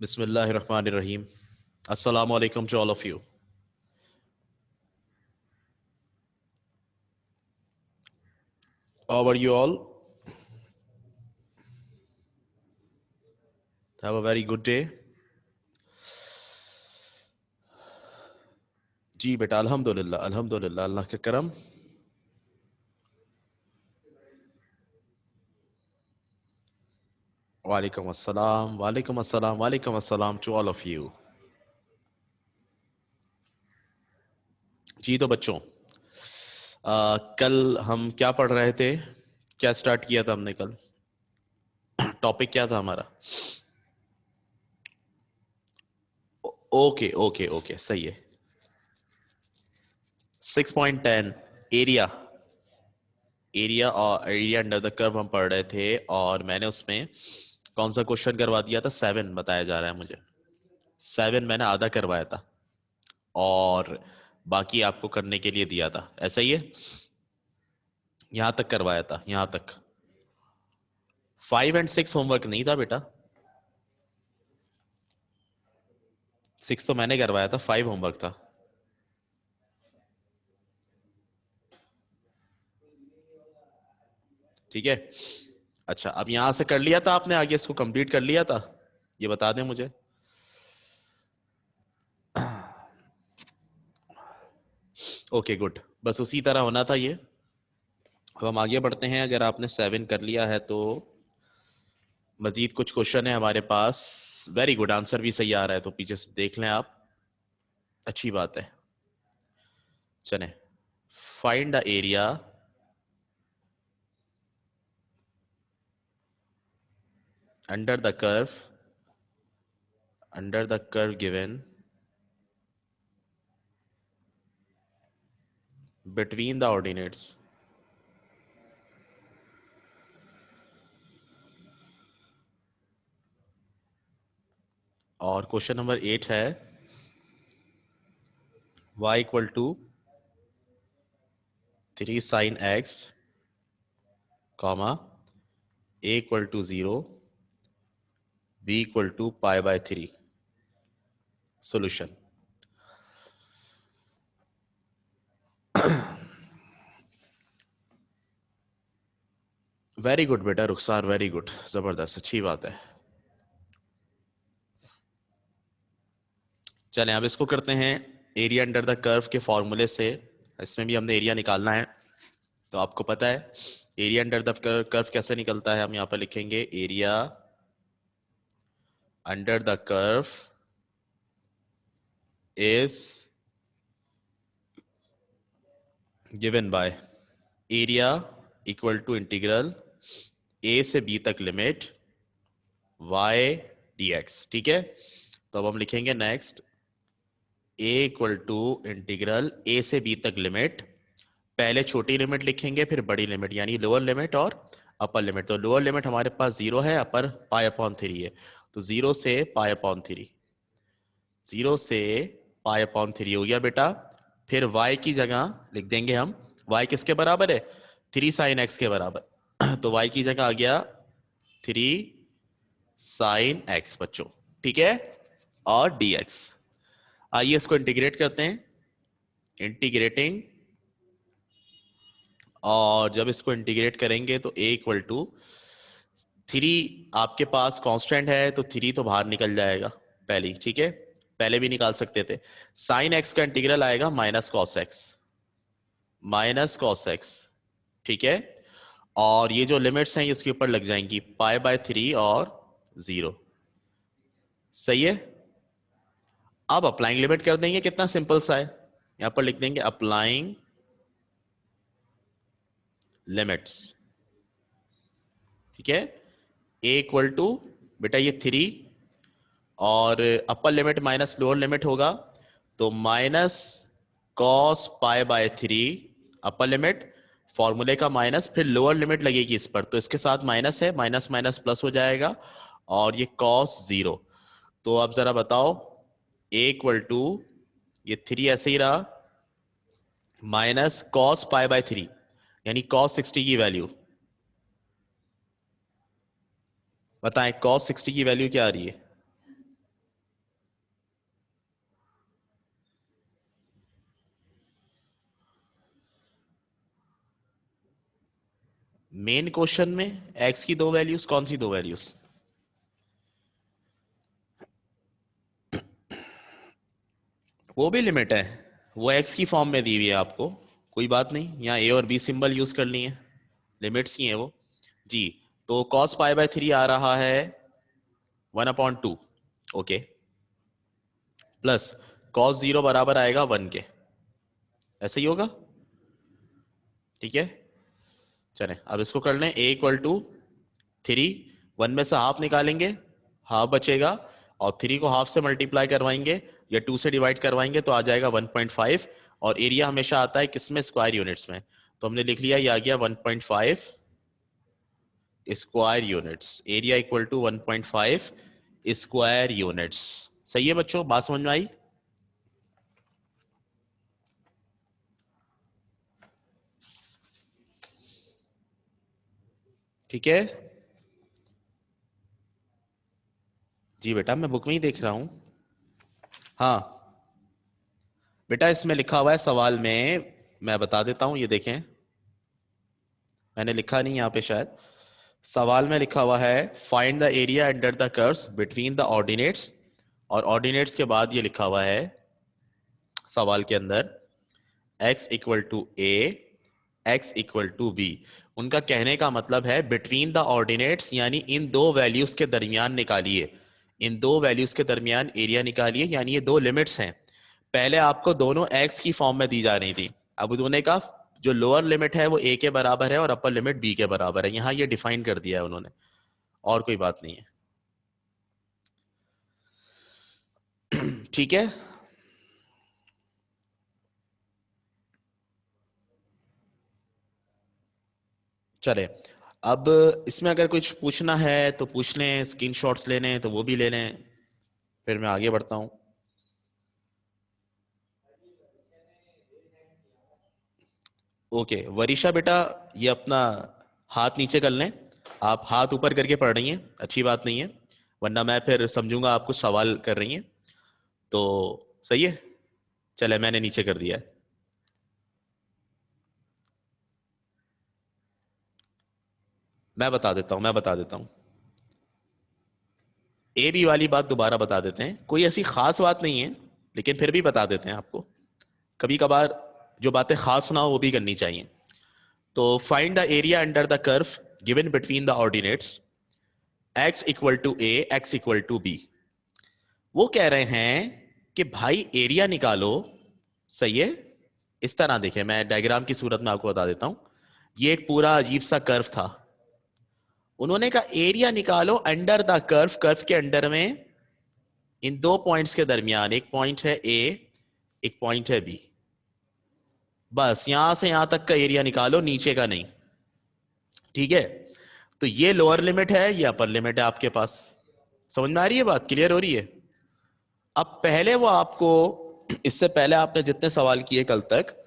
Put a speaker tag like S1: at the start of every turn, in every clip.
S1: Bismillahirrahmanirrahim. Assalamu alaikum to all of you. How are you all? Have a very good day. जी बेटा अल्हम्दुलिल्लाह अल्हम्दुलिल्लाह अल्लाह के करम. वालेकुम अस्सलाम वालेकुम अस्सलाम वालेकुम अस्सलाम to all of you. जी तो बच्चों कल हम क्या पढ़ रहे थे, क्या स्टार्ट किया था हमने कल, टॉपिक क्या था हमारा? ओके ओके ओके सही है. 6.10 एरिया और एरिया अंडर द कर्व हम पढ़ रहे थे और मैंने उसमें कौन सा क्वेश्चन करवा दिया था? 7 बताया जा रहा है मुझे. 7 मैंने आधा करवाया था और बाकी आपको करने के लिए दिया था, ऐसा ही है. यहां तक करवाया था, यहां तक. 5 और 6 होमवर्क नहीं था बेटा. 6 तो मैंने करवाया था, 5 होमवर्क था. ठीक है. अच्छा अब यहां से कर लिया था आपने, आगे इसको कंप्लीट कर लिया था, ये बता दें मुझे. ओके गुड, बस उसी तरह होना था ये. अब हम आगे बढ़ते हैं. अगर आपने 7 कर लिया है तो मजीद कुछ क्वेश्चन है हमारे पास. वेरी गुड, आंसर भी सही आ रहा है तो पीछे से देख लें आप, अच्छी बात है. चलें, find the area under the curve given between the ordinates और क्वेश्चन नंबर 8 है y equal to 3 sin x comma a equal to 0 b equal to pi by 3. Solution. Very good बेटा रुखसार, वेरी गुड, जबरदस्त, अच्छी बात है. चलें अब इसको करते हैं एरिया अंडर द कर्व के फॉर्मूले से. इसमें भी हमने एरिया निकालना है तो आपको पता है एरिया अंडर द कर्व कैसे निकलता है. हम यहां पर लिखेंगे area under the curve is given by area equal to integral a से b तक लिमिट y dx. ठीक है, तो अब हम लिखेंगे next a equal to integral a से b तक लिमिट. पहले छोटी लिमिट लिखेंगे फिर बड़ी लिमिट, यानी लोअर लिमिट और अपर लिमिट. तो लोअर लिमिट हमारे पास 0 है, अपर पाई अपॉन 3 है. तो 0 से पाई अपॉन 3, 0 से पाई अपॉन 3 हो गया बेटा. फिर y की जगह लिख देंगे हम, y किसके बराबर है? 3 साइन x के बराबर. तो y की जगह आ गया 3 साइन x बच्चों. ठीक है, और dx. आइए इसको इंटीग्रेट करते हैं. इंटीग्रेटिंग, और जब इसको इंटीग्रेट करेंगे तो a इक्वल टू 3 आपके पास कांस्टेंट है तो 3 तो बाहर निकल जाएगा पहले. ठीक है, पहले भी निकाल सकते थे. साइन x का इंटीग्रल आएगा minus cos x, minus cos x. ठीक है, और ये जो लिमिट्स हैं इसके ऊपर लग जाएंगी पाई बाय 3 और 0. सही है. अब अप्लाइंग लिमिट कर देंगे, कितना सिंपल सा है. यहां पर लिख देंगे अप्लाइंग लिमिट्स. ठीक है, a इक्वल टू बेटा ये 3 और अपर लिमिट माइनस लोअर लिमिट होगा तो minus cos pi by 3 upper limit, फॉर्मूले का माइनस, फिर लोअर लिमिट लगेगी इस पर तो इसके साथ माइनस है, माइनस माइनस प्लस हो जाएगा और ये कॉस 0. तो अब जरा बताओ a इक्वल टू ये 3 ऐसे ही रहा माइनस कॉस पाई बाय 3 यानी कॉस 60 की वैल्यू बताएं. कॉस 60 की वैल्यू क्या आ रही है? मेन क्वेश्चन में x की दो वैल्यूज, कौन सी दो वैल्यूज? वो भी लिमिट है, वो x की फॉर्म में दी हुई है आपको, कोई बात नहीं, यहाँ a और b सिंबल यूज कर लिए, लिमिट्स ही है वो जी। तो cos पाई बाय 3 आ रहा है 1/2, ओके, प्लस cos 0 बराबर आएगा 1 के, ऐसे ही होगा, ठीक है। चले अब इसको कर लें, a इक्वल टू 3, 1 में से हाफ निकालेंगे, हाफ बचेगा, और 3 को हाफ से मल्टीप्लाई करवाएंगे या 2 से डिवाइड करवाएंगे तो आ जाएगा 1.5, और एरिया हमेशा आता है किसमें? स्क्वायर यूनिट्स में, तो हमने लिख लिया, ये आ गया 1.5 square units, area equal to 1.5 square units. सही है बच्चों, बात समझ में आई? ठीक है जी बेटा, मैं बुक में ही देख रहा हूं। हाँ बेटा, इसमें लिखा हुआ है सवाल में, मैं बता देता हूं, ये देखें, मैंने लिखा नहीं यहाँ पे शायद, सवाल में लिखा हुआ है find the area under the curves between the ordinates, और ऑर्डिनेट्स के बाद ये लिखा हुआ है सवाल के अंदर x equal to A, x equal to B. उनका कहने का मतलब है बिटवीन द ऑर्डिनेट्स, यानी इन दो वैल्यूज के दरमियान निकालिए, इन दो वैल्यूज के दरमियान एरिया निकालिए, यानी ये दो लिमिट्स हैं। पहले आपको दोनों x की फॉर्म में दी जा रही थी, अब उन्होंने कहा जो लोअर लिमिट है वो a के बराबर है और अपर लिमिट b के बराबर है, यहां ये डिफाइन कर दिया है उन्होंने, और कोई बात नहीं है, ठीक है। चले अब इसमें अगर कुछ पूछना है तो पूछ लें, स्क्रीनशॉट्स लेने हैं तो वो भी ले लें, फिर मैं आगे बढ़ता हूं। ओके वरीशा बेटा, ये अपना हाथ नीचे कर लें, आप हाथ ऊपर करके पढ़ रही हैं, अच्छी बात नहीं है, वरना मैं फिर समझूंगा आप कुछ सवाल कर रही हैं, तो सही है। चले मैंने नीचे कर दिया है। मैं बता देता हूं ए बी वाली बात दोबारा बता देते हैं, कोई ऐसी खास बात नहीं है, लेकिन फिर भी बता देते हैं आपको, कभी कभार जो बातें खास ना हो वो भी करनी चाहिए। तो find the area under the curve given between the ordinates x equal to A, X equal to B. वो कह रहे हैं कि भाई एरिया निकालो, सही है। इस तरह देखिए, मैं डायग्राम की सूरत में आपको बता देता हूं, ये एक पूरा अजीब सा कर्व था, उन्होंने कहा एरिया निकालो अंडर द कर्व, कर्व के अंडर में इन दो पॉइंट्स के दरमियान, एक पॉइंट है ए, एक पॉइंट है बी, बस यहां से यहां तक का एरिया निकालो, नीचे का नहीं, ठीक है। तो ये लोअर लिमिट है, ये अपर लिमिट है आपके पास, समझ में आ रही है बात, क्लियर हो रही है? अब पहले वो आपको, इससे पहले आपने जितने सवाल किए कल तक,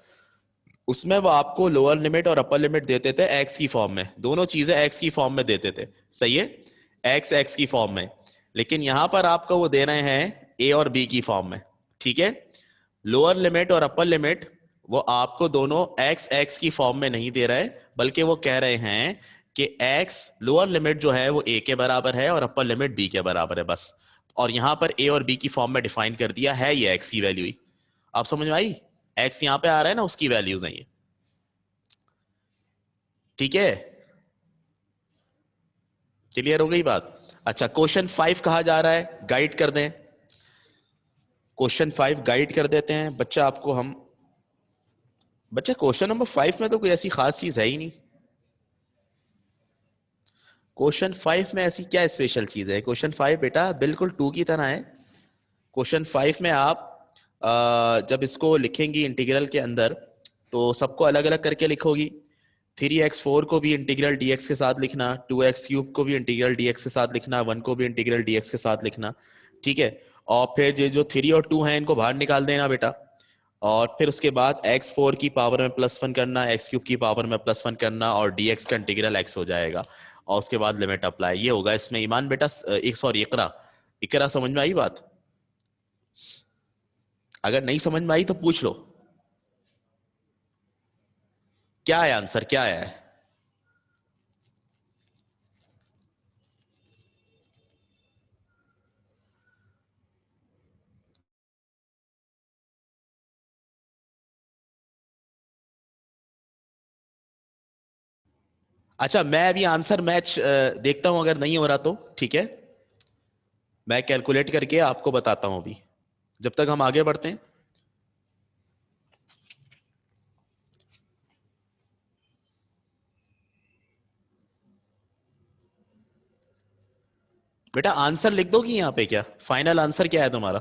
S1: उसमें वो आपको लोअर लिमिट और अपर लिमिट देते थे एक्स की फॉर्म में, दोनों चीजें एक्स की फॉर्म में देते थे, सही है, एक्स एक्स की फॉर्म में, लेकिन यहां पर आपको वो दे रहे हैं ए और बी की फॉर्म में, ठीक है। लोअर लिमिट और अपर लिमिट वो आपको दोनों एक्स एक्स की फॉर्म में नहीं दे रहे, बल्कि वो कह रहे हैं कि एक्स लोअर लिमिट जो है वो ए के बराबर है और अपर लिमिट बी के बराबर है, बस। और यहां पर ए और बी की फॉर्म में डिफाइन कर दिया है, ये एक्स की वैल्यू ही, आप समझ में आई, एक्स यहां पे आ रहा है ना, उसकी वैल्यूज हैं ये, ठीक है, क्लियर हो गई बात। अच्छा क्वेश्चन 5 कहा जा रहा है, गाइड कर दें, क्वेश्चन 5 गाइड कर देते हैं बच्चा आपको हम। बच्चा क्वेश्चन नंबर 5 में तो कोई ऐसी खास चीज है ही नहीं, क्वेश्चन 5 में ऐसी क्या स्पेशल चीज है? क्वेश्चन 5 बेटा बिल्कुल 2 की तरह है। क्वेश्चन 5 में आप जब इसको लिखेंगी इंटीग्रल के अंदर, तो सबको अलग अलग करके लिखोगी, 3x4 को भी इंटीग्रल dx के साथ लिखना, 2x³ को भी इंटीग्रल dx के साथ लिखना, 1 को भी इंटीग्रल dx के साथ लिखना, ठीक है। और फिर जो जो 3 और 2 हैं इनको बाहर निकाल देना बेटा, और फिर उसके बाद x4 की पावर में +1 करना, x³ की पावर में +1 करना, और dx का इंटीग्रल x हो जाएगा, और उसके बाद लिमिट अप्लाई, ये होगा इसमें ईमान बेटा, एक सॉरी इकरा, इकरा समझ में आई बात? अगर नहीं समझ में आई तो पूछ लो, क्या है आंसर, क्या है? अच्छा, मैं अभी आंसर मैच देखता हूं, अगर नहीं हो रहा तो ठीक है, मैं कैलकुलेट करके आपको बताता हूं अभी, जब तक हम आगे बढ़ते हैं। बेटा आंसर लिख दोगी यहाँ पे, क्या फाइनल आंसर क्या है तुम्हारा?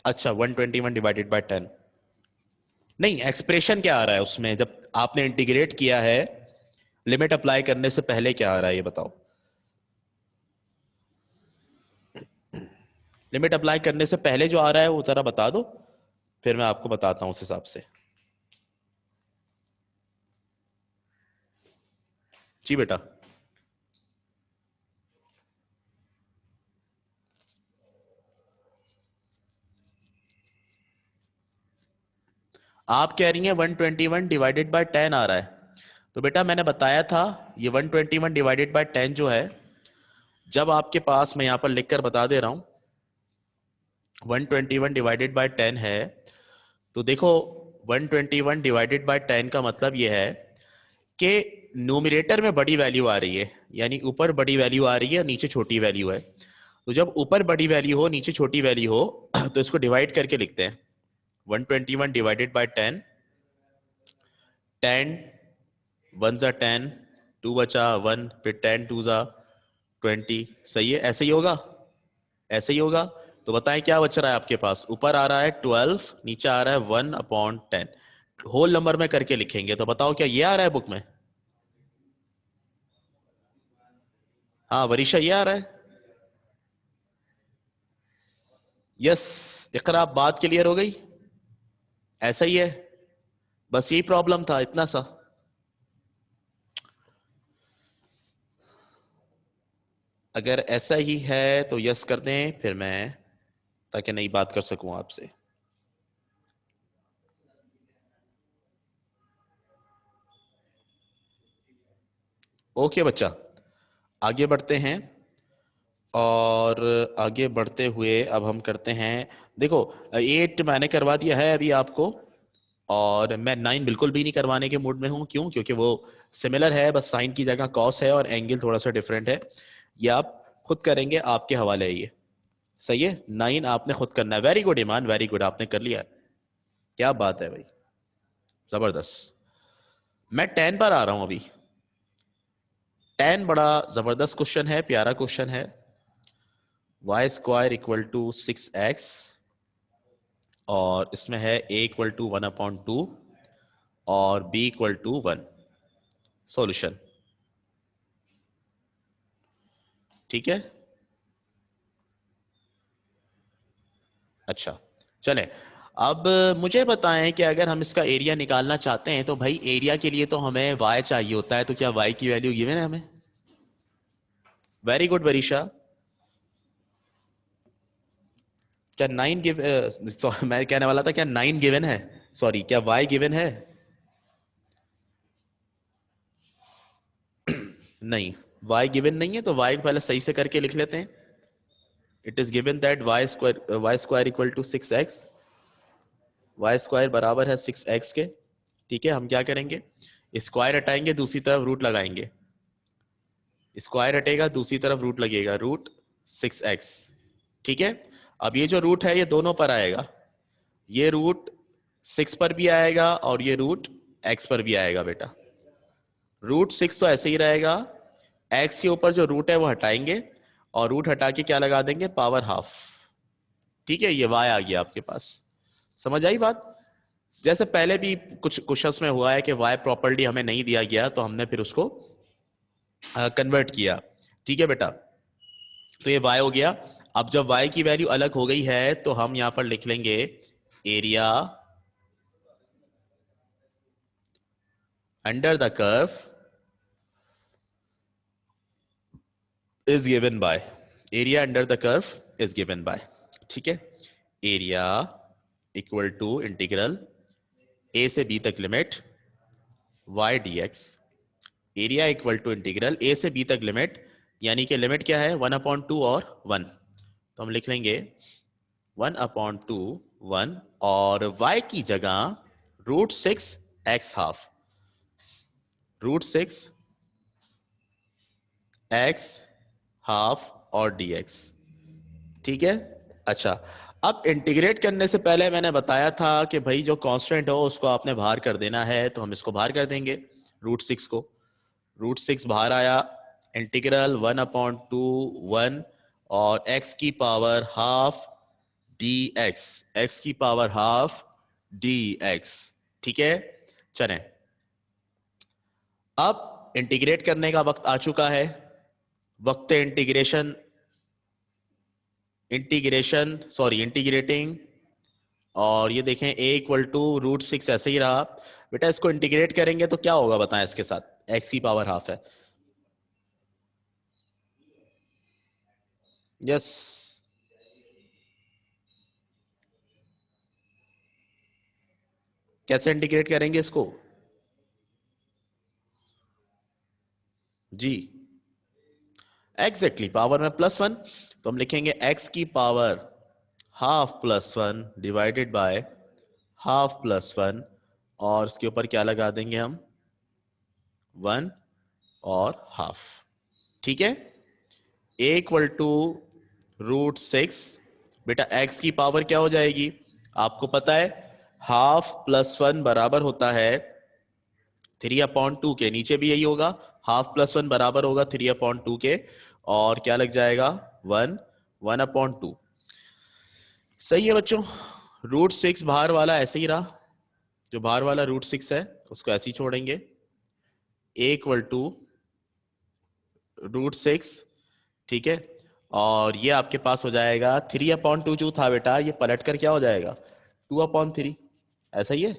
S1: अच्छा 121 डिवाइडेड बाय 10। नहीं, एक्सप्रेशन क्या आ रहा है उसमें जब आपने इंटीग्रेट किया है, लिमिट अप्लाई करने से पहले क्या आ रहा है ये बताओ। लिमिट अप्लाई करने से पहले जो आ रहा है वो जरा बता दो, फिर मैं आपको बताता हूं उस हिसाब से। जी बेटा। आप कह रही हैं 121 डिवाइडेड बाय 10 आ रहा है, तो बेटा मैंने बताया था ये 121 डिवाइडेड बाय 10 जो है, जब आपके पास, मैं यहां पर लिखकर बता दे रहा हूं, 121 डिवाइडेड बाय 10 है, तो देखो 121 डिवाइडेड बाय 10 का मतलब ये है कि न्यूमरेटर में बड़ी वैल्यू आ रही है, यानी ऊपर बड़ी वैल्यू आ रही है और नीचे छोटी वैल्यू है। तो जब ऊपर बड़ी वैल्यू हो नीचे छोटी वैल्यू हो तो इसको डिवाइड करके लिखते हैं, 121 डिवाइडेड बाय 10, 10 वन जा 10, टू बचा 1, फिर 10 टू जा 20, सही है, ऐसे ही होगा, ऐसे ही होगा। तो बताएं क्या बच रहा है आपके पास, ऊपर आ रहा है 12, नीचे आ रहा है 1/10, होल नंबर में करके लिखेंगे, तो बताओ क्या ये आ रहा है बुक में? हाँ वरीशा, ये आ रहा है? यस। इकरा, बात क्लियर हो गई? ऐसा ही है, बस यही प्रॉब्लम था, इतना सा। अगर ऐसा ही है तो यस कर दें, फिर मैं, ताकि नई बात कर सकूं आपसे। ओके बच्चा, आगे बढ़ते हैं, और आगे बढ़ते हुए अब हम करते हैं, देखो 8 मैंने करवा दिया है अभी आपको, और मैं 9 बिल्कुल भी नहीं करवाने के मूड में हूं, क्यों? क्योंकि वो सिमिलर है, बस साइन की जगह कॉस है और एंगल थोड़ा सा डिफरेंट है, ये आप खुद करेंगे, आपके हवाले है ये। सही है, 9 आपने खुद करना है। वेरी गुड ईमान, वेरी गुड, आपने कर लिया, क्या बात है भाई, जबरदस्त। मैं 10 पर आ रहा हूं अभी। 10 बड़ा जबरदस्त क्वेश्चन है, प्यारा क्वेश्चन है। Y square equal to 6x, और इसमें है a इक्वल टू 1/2 और b इक्वल टू 1। सॉल्यूशन, ठीक है। अच्छा, चले, अब मुझे बताएं कि अगर हम इसका एरिया निकालना चाहते हैं, तो भाई एरिया के लिए तो हमें y चाहिए होता है, तो क्या y की वैल्यू गिवन है हमें? Very good Varisha. क्या 9 गिव मैं कहने वाला था क्या 9 गिवन है, सॉरी, क्या y गिवन है? नहीं, y गिवन नहीं है, तो y को पहले सही से करके लिख लेते हैं। It is given that Y square equal to 6x, Y square बराबर है 6x के। ठीक है, हम क्या करेंगे, स्क्वायर हटाएंगे, दूसरी तरफ रूट लगाएंगे, स्क्वायर हटेगा, दूसरी तरफ रूट लगेगा, रूट 6x। ठीक है, अब ये जो रूट है ये दोनों पर आएगा, ये रूट 6 पर भी आएगा और ये रूट x पर भी आएगा बेटा। रूट 6 तो ऐसे ही रहेगा, x के ऊपर जो रूट है वो हटाएंगे, और रूट हटा के क्या लगा देंगे, पावर हाफ। ठीक है, ये y आ गया आपके पास। समझ आई बात? जैसे पहले भी कुछ क्वेश्चंस में हुआ है कि y प्रॉपर्टी हमें नहीं दिया गया, तो हमने फिर उसको कन्वर्ट किया। ठीक है बेटा, तो ये y हो गया। अब जब y की वैल्यू अलग हो गई है, तो हम यहां पर लिख लेंगे area under the curve is given by, area under the curve is given by, ठीक है, area equal to integral a से b तक limit y dx, area equal to integral a से b तक लिमिट, यानी कि लिमिट क्या है, 1/2 और 1, तो हम लिख लेंगे 1/2 1, और y की जगह root 6 x half. √6 x half और dx। ठीक है। अच्छा, अब इंटीग्रेट करने से पहले मैंने बताया था कि भाई जो कांस्टेंट हो उसको आपने बाहर कर देना है, तो हम इसको बाहर कर देंगे √6 को। √6 बाहर आया, इंटीग्रल 1/2 1 और x की पावर हाफ dx, x की पावर हाफ dx। ठीक है, चलें अब इंटीग्रेट करने का वक्त आ चुका है। वक्त इंटीग्रेशन, इंटीग्रेटिंग, और ये देखें a = √6 ऐसे ही रहा। बेटा इसको इंटीग्रेट करेंगे तो क्या होगा बताएं, इसके साथ x की पावर हाफ है। यस, कैसे इंटीग्रेट करेंगे इसको जी? एग्जैक्टली, पावर में +1, तो हम लिखेंगे x की power half +1 divided by half +1, और इसके ऊपर क्या लगा देंगे हम, 1 और हाफ। ठीक है, a = √6। बेटा x की पावर क्या हो जाएगी, आपको पता है हाफ +1 बराबर होता है 3/2 के, नीचे भी यही होगा, हाफ +1 बराबर होगा 3/2 के, और क्या लग जाएगा 1 1/2। सही है बच्चों, √6 बाहर वाला ऐसे ही रहा, जो बाहर वाला √6 है उसको ऐसे ही छोड़ेंगे। a = √6, ठीक है, और ये आपके पास हो जाएगा 3/2 जो था बेटा, ये पलट कर क्या हो जाएगा 2/3, ऐसा ही है,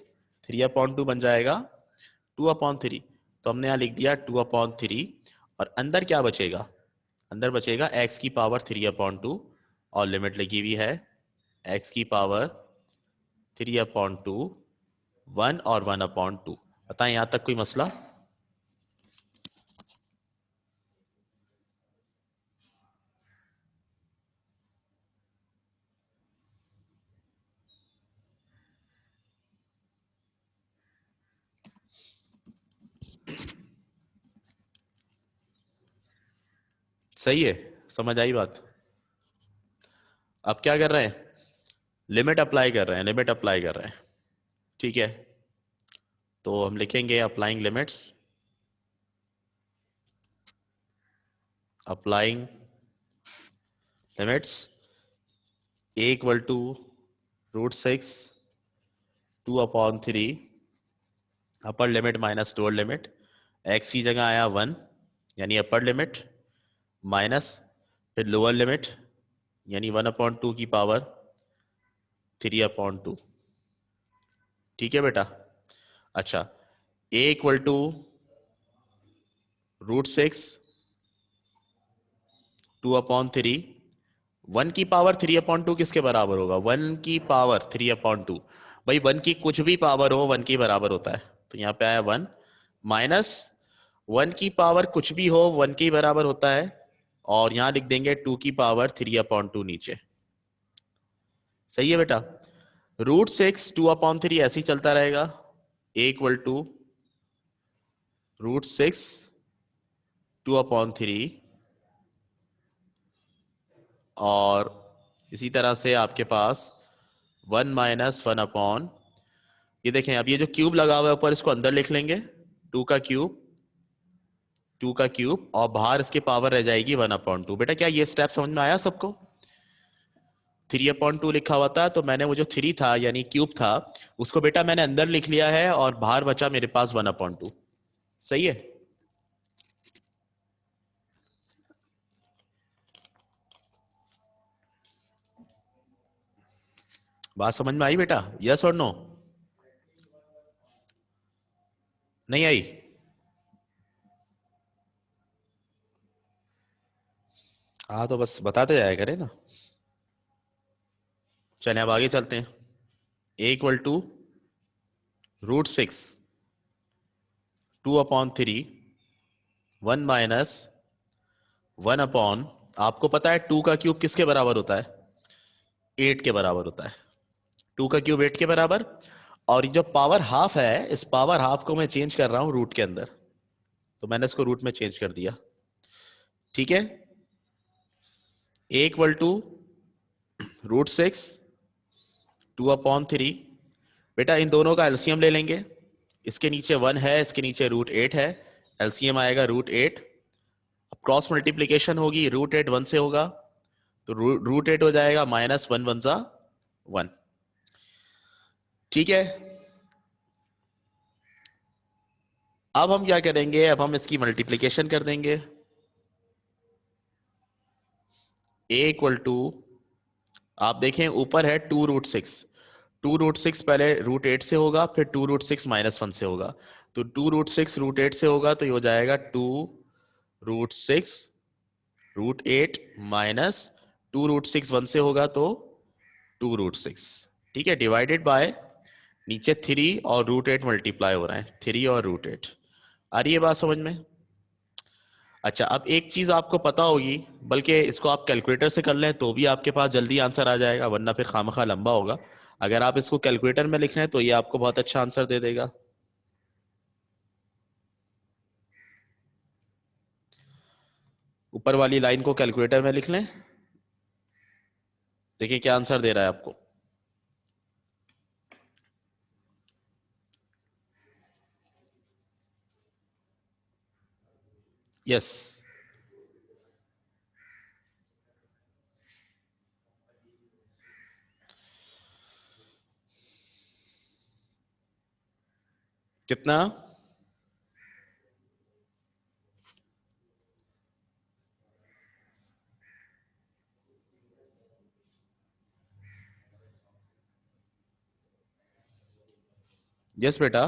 S1: 3/2 बन जाएगा 2/3। तो हमने यहाँ लिख दिया 2/3, और अंदर क्या बचेगा, अंदर बचेगा x की पावर 3/2, और लिमिट लगी हुई है x की पावर 3/2, 1 और 1/2। बताएं यहां तक कोई मसला? सही है, समझ आई बात? अब क्या कर रहे हैं, लिमिट अप्लाई कर रहे हैं, लिमिट अप्लाई कर रहे हैं। ठीक है, तो हम लिखेंगे applying limits, applying limits a = √6 2/3 upper limit minus lower limit, x की जगह आया 1 यानी अपर लिमिट, माइनस फिर लोअर लिमिट यानी 1/2 की पावर 3/2। ठीक है बेटा। अच्छा, a = √6 2/3, 1 की पावर 3/2 किसके बराबर होगा, 1 की पावर 3/2, भाई 1 की कुछ भी पावर हो 1 के बराबर होता है, तो यहाँ पे आया 1, माइनस 1 की पावर कुछ भी हो 1 के बराबर होता है, और यहां लिख देंगे 2 की पावर 3/2 नीचे। सही है बेटा, √6 2/3 ऐसे ही चलता रहेगा, a = √6 2/3, और इसी तरह से आपके पास 1 - 1/, ये देखें अब ये जो क्यूब लगा हुआ है ऊपर, इसको अंदर लिख लेंगे, 2 का क्यूब, 2 का क्यूब, और बाहर इसकी पावर रह जाएगी 1/2। बेटा क्या ये स्टेप समझ में आया सबको? 3/2 लिखा हुआ था, तो मैंने वो जो 3 था यानी क्यूब था उसको बेटा मैंने अंदर लिख लिया है, और बाहर बचा मेरे पास 1/2। सही है, बात समझ में आई बेटा, यस और नो? नहीं आई? हाँ तो बस बताते जाया करें ना। चलिए अब आगे चलते हैं। a = √6 2/3 1 - 1/, आपको पता है 2 का क्यूब किसके बराबर होता है, 8 के बराबर होता है, 2 का क्यूब 8 के बराबर, और ये जो पावर हाफ है इस पावर हाफ को मैं चेंज कर रहा हूं रूट के अंदर, तो मैंने इसको रूट में चेंज कर दिया, ठीक है। a equal to √6 2/3। बेटा इन दोनों का एलसीएम ले लेंगे, इसके नीचे 1 है, इसके नीचे √8 है, एलसीएम आएगा √8। अब क्रॉस मल्टीप्लीकेशन होगी, √8 1 से होगा, तो √8 हो जाएगा -1 1 जा 1, ठीक है। अब हम क्या करेंगे, अब हम इसकी मल्टीप्लीकेशन कर देंगे। a इक्वल टू, आप देखें ऊपर है 2√6, 2√6 पहले √8 से होगा, फिर 2√6 -1 से होगा, तो 2√6 √8 से होगा, तो ये हो जाएगा 2√6 √8 माइनस 2√6 1 से होगा तो 2√6, ठीक है, डिवाइडेड बाय नीचे 3 और √8 मल्टीप्लाई हो रहा है, 3 और √8। आ रही है बात समझ में? अच्छा, अब एक चीज आपको पता होगी, बल्कि इसको आप कैलकुलेटर से कर लें तो भी आपके पास जल्दी आंसर आ जाएगा, वरना फिर खामखा लंबा होगा। अगर आप इसको कैलकुलेटर में लिख रहे हैं तो ये आपको बहुत अच्छा आंसर दे देगा। ऊपर वाली लाइन को कैलकुलेटर में लिख लें, देखिए क्या आंसर दे रहा है आपको। यस, कितना? यस बेटा,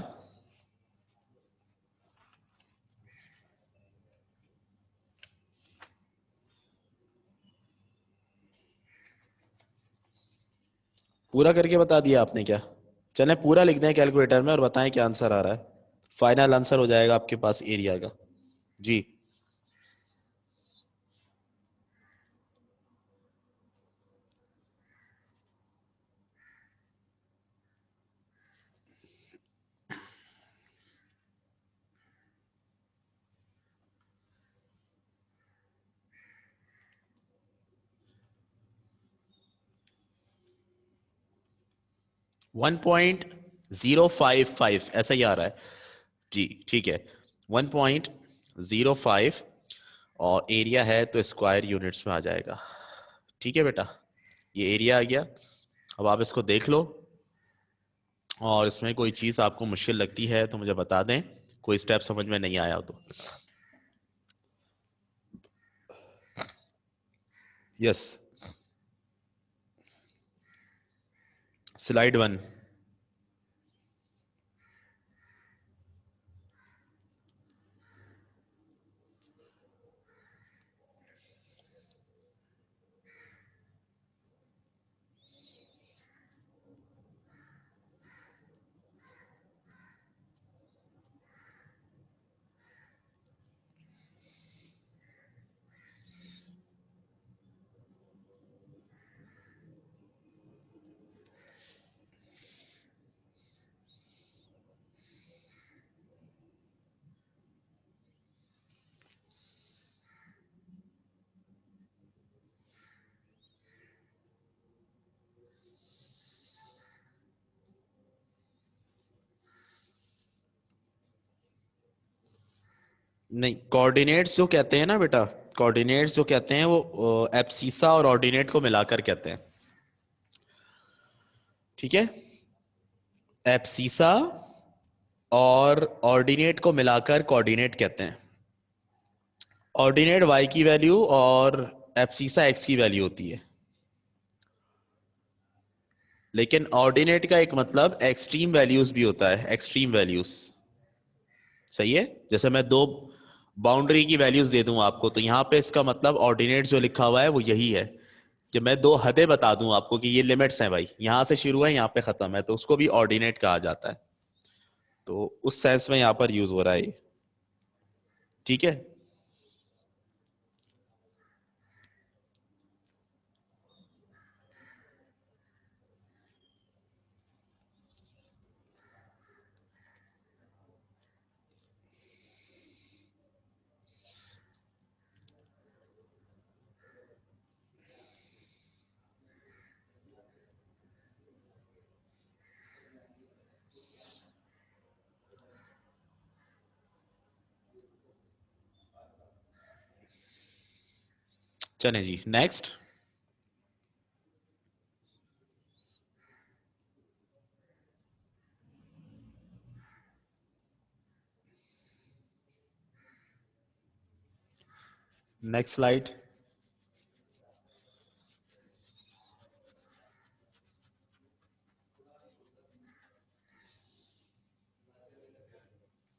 S1: पूरा करके बता दिया आपने क्या? चलें पूरा लिख दें कैलकुलेटर में और बताएं क्या आंसर आ रहा है। फाइनल आंसर हो जाएगा आपके पास एरिया का। जी, 1.055 ऐसा ही आ रहा है जी, ठीक है, 1.05 और एरिया है तो स्क्वायर यूनिट्स में आ जाएगा, ठीक है बेटा, ये एरिया आ गया। अब आप इसको देख लो और इसमें कोई चीज़ आपको मुश्किल लगती है तो मुझे बता दें, कोई स्टेप समझ में नहीं आया हो तो। Yes, slide 1। नहीं, कोऑर्डिनेट्स जो कहते हैं ना बेटा, कोऑर्डिनेट्स जो कहते हैं वो एब्सिसा और ऑर्डिनेट को मिलाकर कहते हैं, ठीक है। एब्सिसा और ऑर्डिनेट को मिलाकर कोऑर्डिनेट कहते हैं। ऑर्डिनेट y की वैल्यू और एब्सिसा x की वैल्यू होती है, लेकिन ऑर्डिनेट का एक मतलब एक्सट्रीम वैल्यूज भी होता है, एक्सट्रीम वैल्यूज, सही है। जैसे मैं दो बाउंड्री की वैल्यूज दे दूं आपको, तो यहां पे इसका मतलब ऑर्डिनेट जो लिखा हुआ है वो यही है कि मैं दो हदें बता दूं आपको कि ये लिमिट्स हैं भाई, यहां से शुरू है यहां पे खत्म है, तो उसको भी ऑर्डिनेट कहा जाता है। तो उस सेंस में यहां पर यूज हो रहा है ये, ठीक है। चलें जी next. Next slide.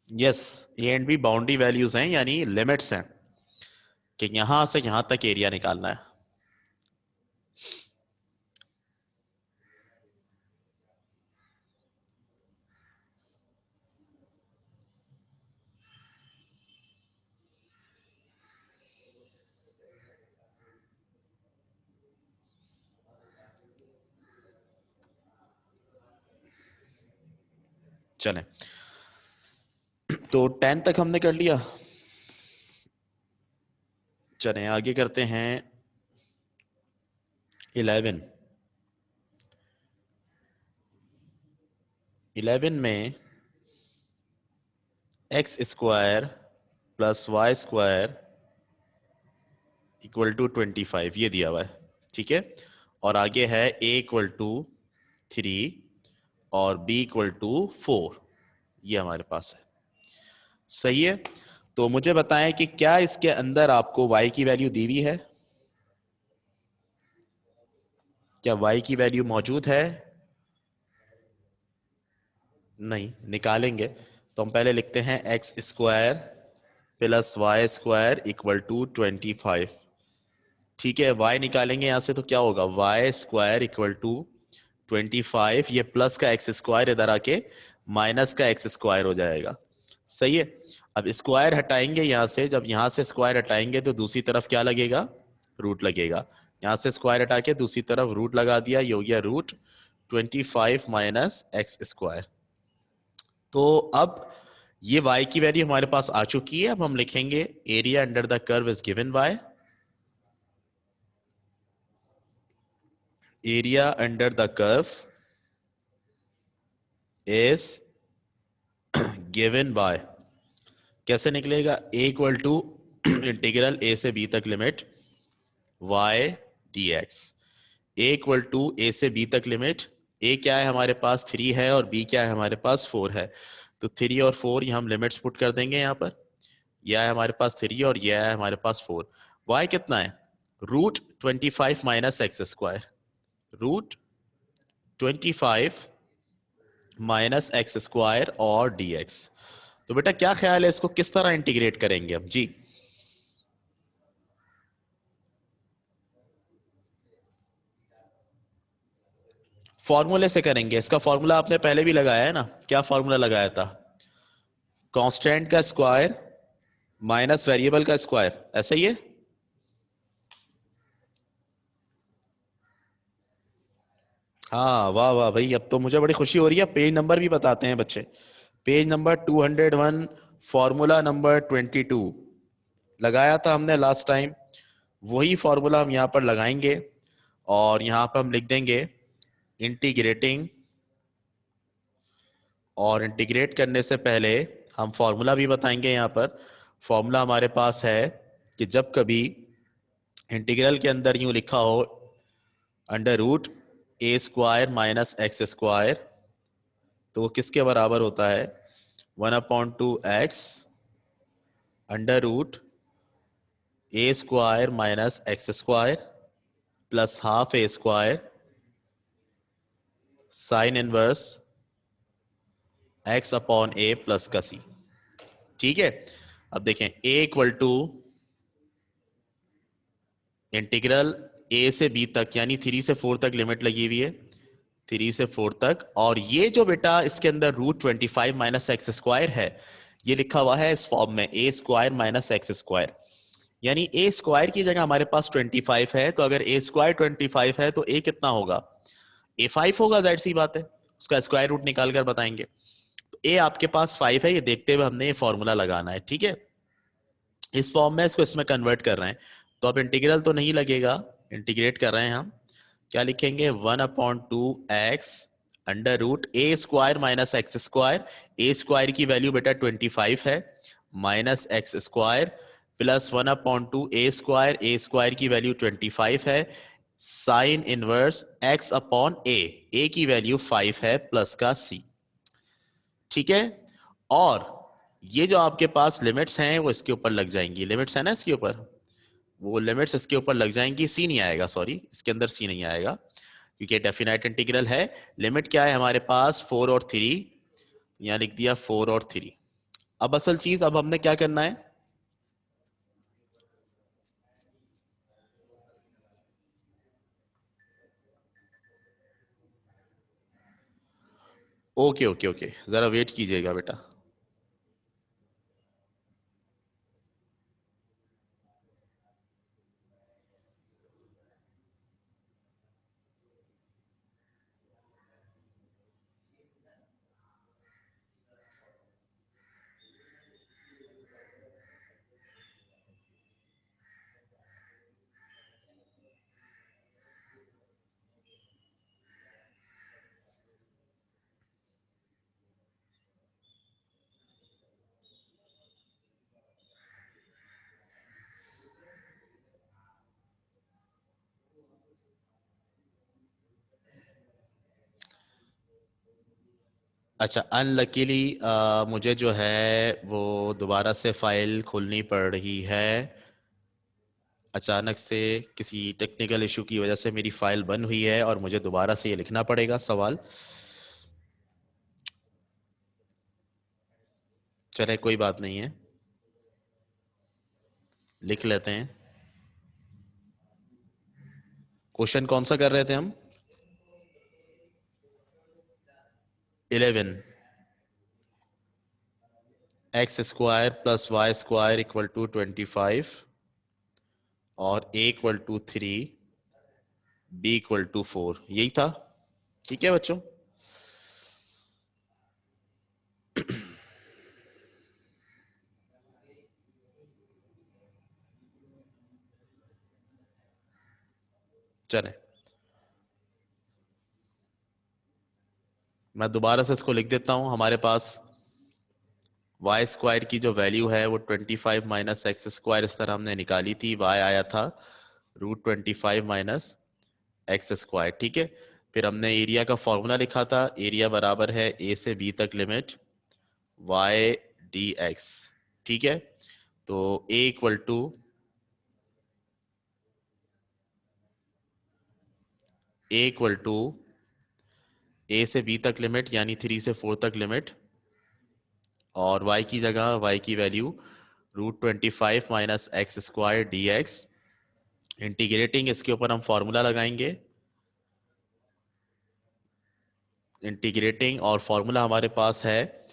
S1: Yes, A and B boundary values हैं, यानी लिमिट्स हैं कि यहां से यहां तक एरिया निकालना है। चलें, तो 10 तक हमने कर लिया। चलें आगे करते हैं 11। 11 में X square plus Y square equal to 25 ये दिया हुआ है, ठीक है। और आगे है ए इक्वल टू 3 और बी इक्वल टू 4, ये हमारे पास है। सही है, तो मुझे बताएं कि क्या इसके अंदर आपको y की वैल्यू दी हुई है? क्या y की वैल्यू मौजूद है? नहीं, निकालेंगे तो हम पहले लिखते हैं X square plus Y square equal to 25। ठीक है, y निकालेंगे यहां से तो क्या होगा, वाई स्क्वायर इक्वल टू 25, ये प्लस का एक्स स्क्वायर इधर आके माइनस का एक्स स्क्वायर हो जाएगा। सही है, अब स्क्वायर हटाएंगे यहां से, जब यहां से स्क्वायर हटाएंगे तो दूसरी तरफ क्या लगेगा, रूट लगेगा। यहां से स्क्वायर हटा के दूसरी तरफ रूट लगा दिया, ये हो गया रूट 25 माइनस एक्स स्क्वायर। तो अब ये y की वैल्यू हमारे पास आ चुकी है। अब हम लिखेंगे area under the curve is given by, area under the curve is given by, कैसे निकलेगा, a equal to integral a से b तक limit y dx। a equal to a से b तक लिमिट, a क्या है हमारे पास 3 है और b क्या है हमारे पास 4 है, तो 3 और 4 ये हम लिमिट्स पुट कर देंगे यहाँ पर। यह है हमारे पास 3 और यह है हमारे पास 4। y कितना है, root 25 minus X square, root 25 minus X square और dx। तो बेटा क्या ख्याल है, इसको किस तरह इंटीग्रेट करेंगे हम जी? फॉर्मूले से करेंगे। इसका फॉर्मूला आपने पहले भी लगाया है ना, क्या फॉर्मूला लगाया था, कांस्टेंट का स्क्वायर माइनस वेरिएबल का स्क्वायर, ऐसा ही है। हाँ वाह वाह भाई, अब तो मुझे बड़ी खुशी हो रही है। पेज नंबर भी बताते हैं बच्चे, पेज नंबर 201 फॉर्मूला नंबर 22 लगाया था हमने लास्ट टाइम, वही फॉर्मूला हम यहाँ पर लगाएंगे और यहाँ पर हम लिख देंगे इंटीग्रेटिंग, और इंटीग्रेट करने से पहले हम फॉर्मूला भी बताएंगे। यहाँ पर फॉर्मूला हमारे पास है कि जब कभी इंटीग्रल के अंदर यूं लिखा हो under root A square minus X square, तो वो किसके बराबर होता है, 1/2x under root A square minus X square plus half A square sine inverse X upon A plus का सी। ठीक है, अब देखें a equal to integral a से b तक, यानी 3 से 4 तक लिमिट लगी हुई है, 3 से 4 तक, और ये जो बेटा इसके अंदर रूट 25 माइनस एक्स स्क्वायर है, ये लिखा हुआ है इस फॉर्म में ए स्क्वायर माइनस एक्स स्क्वायर, यानी ए स्क्वायर की जगह हमारे पास 25 है, तो अगर ए स्क्वायर 25 है तो ए कितना होगा, ए 5 होगा, जाहिर सी बात है, उसका स्क्वायर रूट निकाल कर बताएंगे। तो ए आपके पास 5 है, ये देखते हुए हमने ये फॉर्मूला लगाना है। ठीक है, इस फॉर्म में इसको इसमें कन्वर्ट कर रहे हैं, तो अब इंटीग्रल तो नहीं लगेगा, इंटीग्रेट कर रहे हैं हम, क्या लिखेंगे 1/2x under root A square minus X square, A square की वैल्यू बेटा 25 है, minus X square plus 1/2 A square की वैल्यू 25 है, साइन इनवर्स x अपॉन ए की वैल्यू 5 है, प्लस का c। ठीक है, और ये जो आपके पास लिमिट्स हैं वो इसके ऊपर लग जाएंगी, लिमिट्स है ना इसके ऊपर, वो लिमिट्स इसके ऊपर लग जाएंगी, सी नहीं आएगा, सॉरी इसके अंदर सी नहीं आएगा क्योंकि डेफिनाइट इंटीग्रल है। लिमिट क्या है हमारे पास, 4 और 3, यहां लिख दिया 4 और 3। अब असल चीज, अब हमने क्या करना है, ओके ओके ओके, जरा वेट कीजिएगा बेटा। अच्छा, अनलकीली मुझे जो है वो दोबारा से फाइल खोलनी पड़ रही है। अचानक से किसी टेक्निकल इशू की वजह से मेरी फाइल बंद हुई है और मुझे दोबारा से ये लिखना पड़ेगा सवाल। चले कोई बात नहीं है, लिख लेते हैं। क्वेश्चन कौन सा कर रहे थे हम, 11 X square plus Y square equal to 25 और A equal to 3, B equal to 4, यही था। ठीक है बच्चों, चले मैं दोबारा से इसको लिख देता हूं। हमारे पास वाई स्क्वायर की जो वैल्यू है वो 25 माइनस एक्स स्क्वायर इस तरह हमने निकाली थी, वाई आया था √25 माइनस एक्स स्क्वायर। ठीक है, फिर हमने एरिया का फॉर्मूला लिखा था, एरिया बराबर है ए से बी तक लिमिट वाई डी एक्स। ठीक है, तो ए इक्वल टू ए से बी तक लिमिट यानी 3 से 4 तक लिमिट, और y की जगह y की value √25 minus X square D x. Integrating इसके ऊपर हम फॉर्मूला लगाएंगे, इंटीग्रेटिंग, और फॉर्मूला हमारे पास है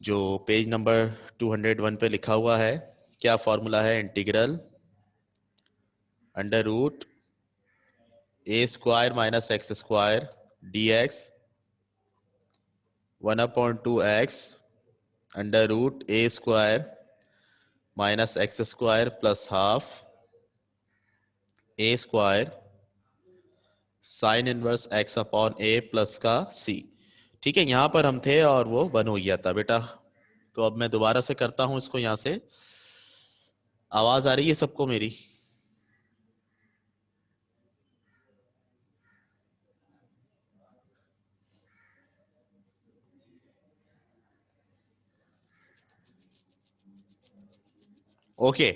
S1: जो पेज नंबर 201 पे लिखा हुआ है। क्या फॉर्मूला है, integral under root A square minus X square D X 1/2 X under root A square minus X square plus half A square sine inverse X upon A plus का C. ठीक है, यहां पर हम थे और वो बन हो गया था बेटा। तो अब मैं दोबारा से करता हूं इसको, यहां से आवाज आ रही है सबको मेरी? ओके,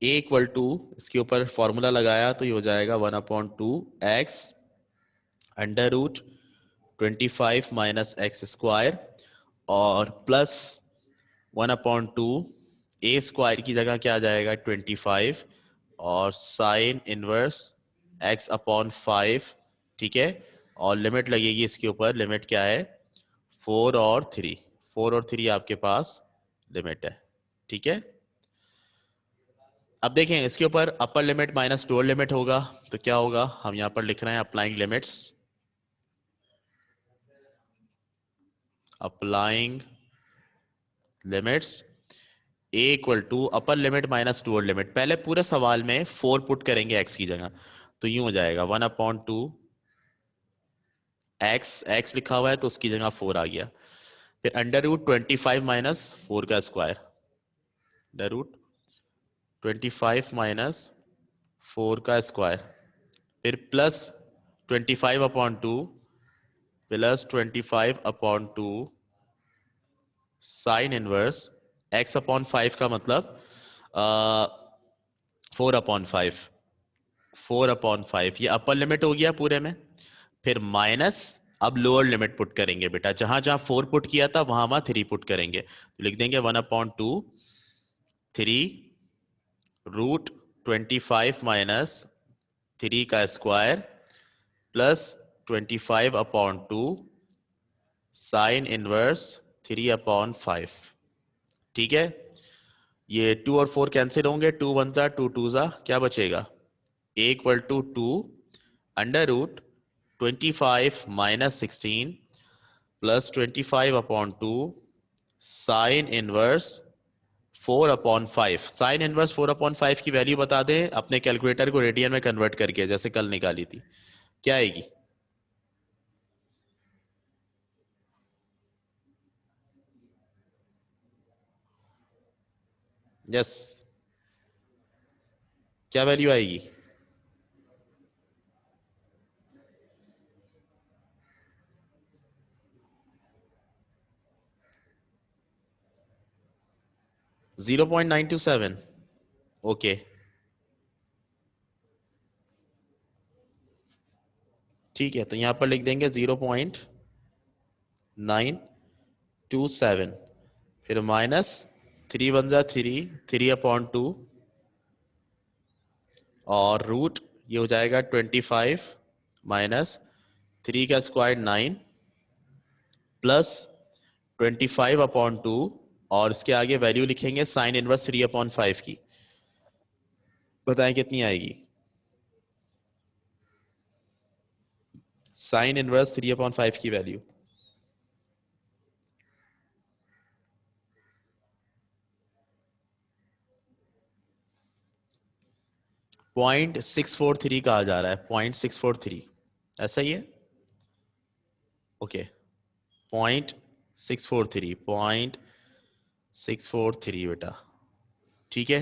S1: ए इक्वल टू, इसके ऊपर फॉर्मूला लगाया तो ये हो जाएगा 1/2 X under root 25 minus X square और प्लस 1/2 ए स्क्वायर की जगह क्या आ जाएगा 25 और साइन इनवर्स एक्स अपॉन 5। ठीक है, और लिमिट लगेगी इसके ऊपर, लिमिट क्या है 4 और 3, 4 और 3 आपके पास लिमिट है। ठीक है, अब देखें इसके ऊपर अपर लिमिट माइनस लोअर लिमिट होगा तो क्या होगा, हम यहां पर लिख रहे हैं applying limits, applying limits A equal to upper limit minus lower limit. पहले पूरे सवाल में 4 पुट करेंगे एक्स की जगह, तो यूं हो जाएगा 1/2 एक्स लिखा हुआ है तो उसकी जगह 4 आ गया। फिर √25 माइनस 4 का स्क्वायर, √25 - 4 का स्क्वायर, फिर +25/2 साइन इनवर्स x/5 का मतलब 4/5, 4/5 ये अपर लिमिट हो गया पूरे में। फिर माइनस, अब लोअर लिमिट पुट करेंगे बेटा, जहां जहां 4 पुट किया था वहां वहां 3 पुट करेंगे, तो लिख देंगे 1/2 3 √25 माइनस 3 का स्क्वायर +25/2 साइन इनवर्स 3/5। ठीक है, ये 2 और 4 कैंसिल होंगे, 2 1 जा 2 2 जा, क्या बचेगा, a equal to 2 √25 minus 16 +25/2 sine inverse 4/5। Sine inverse 4/5 की वैल्यू बता दें अपने कैलकुलेटर को रेडियन में कन्वर्ट करके, जैसे कल निकाली थी, क्या आएगी? यस, क्या वैल्यू आएगी? 0.927। ओके, ठीक है, तो यहां पर लिख देंगे 0.927, फिर माइनस 3 1 जा 3, 3/2 और रूट ये हो जाएगा 25 माइनस 3 का स्क्वायर 9 +25/2 और इसके आगे वैल्यू लिखेंगे साइन इनवर्स 3/5 की। बताएं कितनी आएगी? साइन इनवर्स 3/5 की वैल्यू 0.643 कहा जा रहा है, 0.643, ऐसा ही है। ओके, 0.643 बेटा, ठीक है।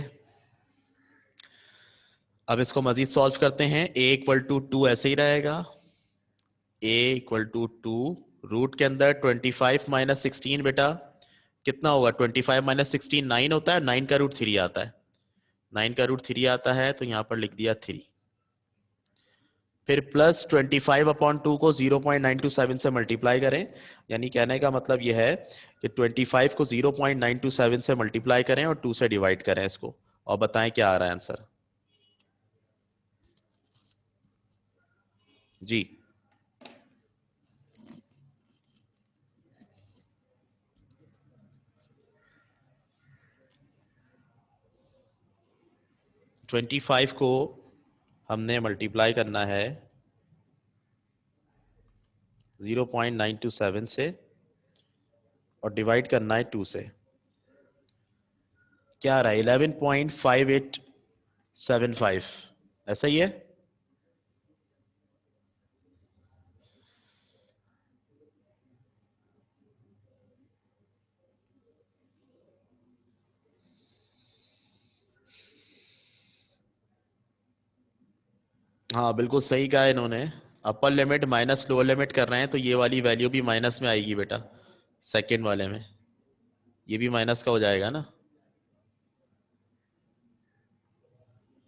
S1: अब इसको मजीद सॉल्व करते हैं। a इक्वल टू 2 ऐसे ही रहेगा, a इक्वल टू 2, रूट के अंदर 25 माइनस 16 बेटा कितना होगा, 25 माइनस 16 9 होता है, 9 का रूट 3 आता है, 9 का रूट 3 आता है, तो यहां पर लिख दिया 3। फिर +25/2 को 0.927 से मल्टीप्लाई करें, यानी कहने का मतलब यह है कि 25 को 0.927 से मल्टीप्लाई करें और 2 से डिवाइड करें इसको, और बताएं क्या आ रहा है आंसर। जी, 25 को हमने मल्टीप्लाई करना है 0.927 से और डिवाइड करना है 2 से, क्या आ रहा है 11.5875, ऐसा ही है। हाँ बिल्कुल सही कहा इन्होंने, अपर लिमिट माइनस लोअर लिमिट कर रहे हैं तो ये वाली वैल्यू भी माइनस में आएगी बेटा, सेकंड वाले में ये भी माइनस का हो जाएगा ना।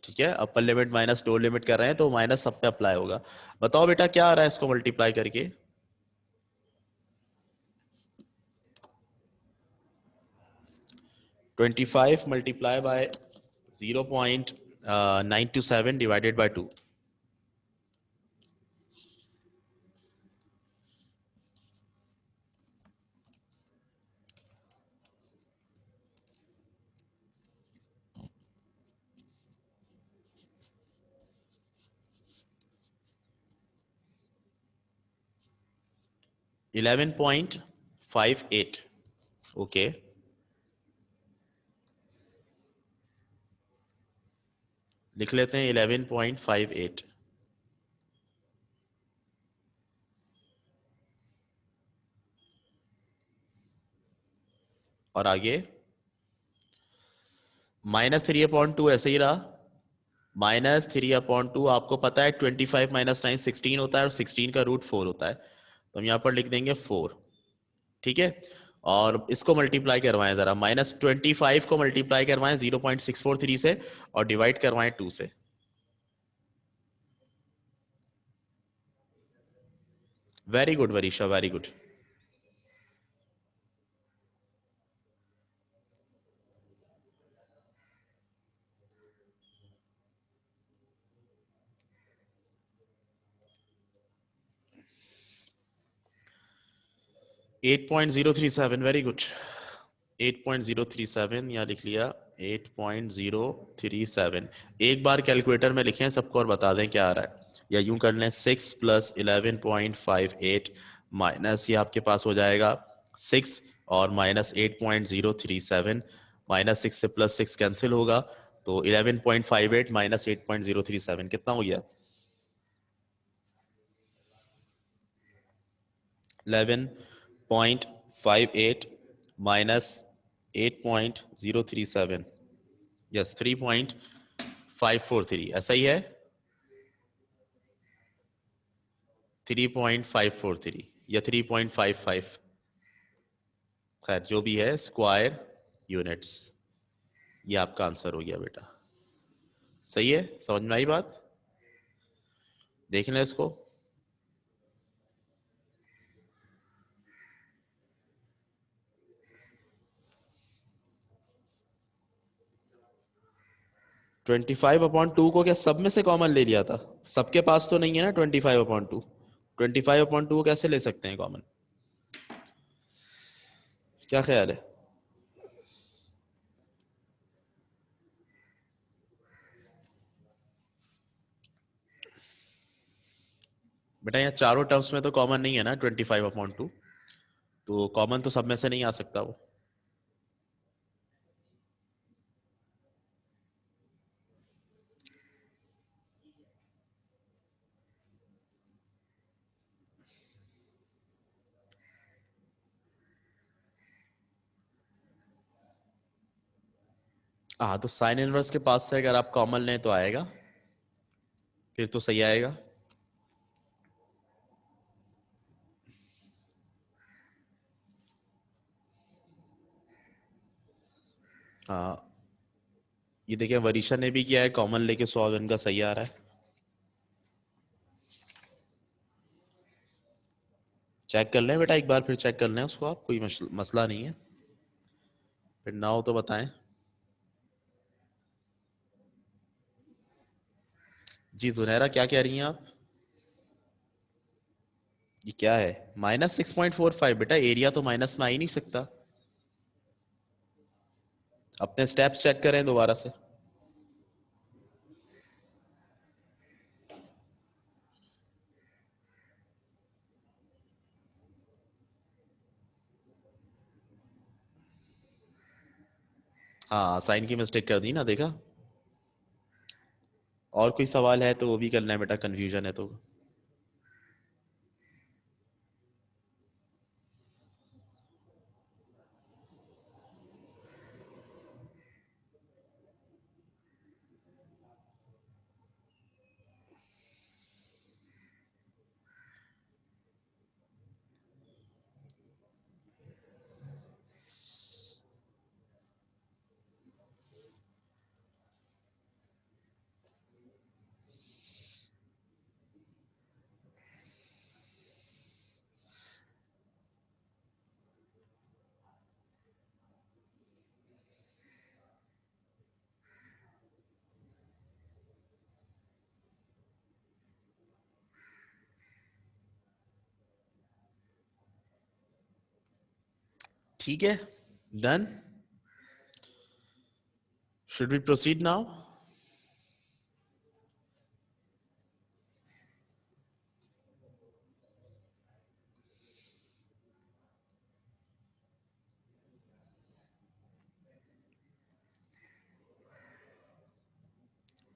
S1: ठीक है, अपर लिमिट माइनस लोअर लिमिट कर रहे हैं तो माइनस सब पे अप्लाई होगा। बताओ बेटा क्या आ रहा है इसको मल्टीप्लाई करके, 25 multiply by 0.927 divided by 2, 11.58। Okay, लिख लेते हैं 11.58। और आगे -3/2 ऐसे ही रहा। -3/2 आपको पता है 25 - 9 16 होता है और 16 का रूट 4 होता है, तो हम यहाँ पर लिख देंगे 4। ठीक है, और इसको मल्टीप्लाई करवाएं जरा, -25 को मल्टीप्लाई करवाएं 0.643 से और डिवाइड करवाएं 2 से। Very good Varisha, very good. 8.037, very good. 8.037 यहाँ लिख लिया, 8.037। एक बार कैलकुलेटर में लिखें सबको और बता दें क्या आ रहा है, या यूं कर लें 6 + 11.58 माइनस, ये आपके पास हो जाएगा 6 और -8.037, -6 से +6 कैंसिल होगा, तो 11.58 - 8.037 कितना हो गया? 11.58 - 8.037, यस 3.543, ऐसा ही है। 3.543 या 3.55, खैर जो भी है, स्क्वायर यूनिट्स, ये आपका आंसर हो गया बेटा। सही है, समझ में आई बात? देख लें इसको। 25/2 को क्या सब में से कॉमन ले लिया था? सबके पास तो नहीं है ना 25/2। 25/2 को कैसे ले सकते हैं कॉमन? क्या ख्याल है? बेटा यहाँ चारों टर्म्स में तो कॉमन नहीं है ना 25/2, तो कॉमन तो सब में से नहीं आ सकता वो। हाँ, तो साइन इनवर्स के पास से अगर आप कॉमन लें तो आएगा, फिर तो सही आएगा। हाँ, ये देखिए वरीशा ने भी किया है, कॉमन लेके सॉल्व, इनका सही आ रहा है। चेक कर लें बेटा एक बार, फिर चेक कर लें उसको आप, कोई मसला नहीं है, फिर ना हो तो बताएं। जी जुनैरा, क्या कह रही हैं आप? ये क्या है -6.45? बेटा एरिया तो माइनस में आ ही नहीं सकता, अपने स्टेप्स चेक करें दोबारा से। हाँ, साइन की मिस्टेक कर दी ना, देखा? और कोई सवाल है तो वो भी कर लें बेटा, कंफ्यूजन है तो। ठीक है, done. Should we proceed now?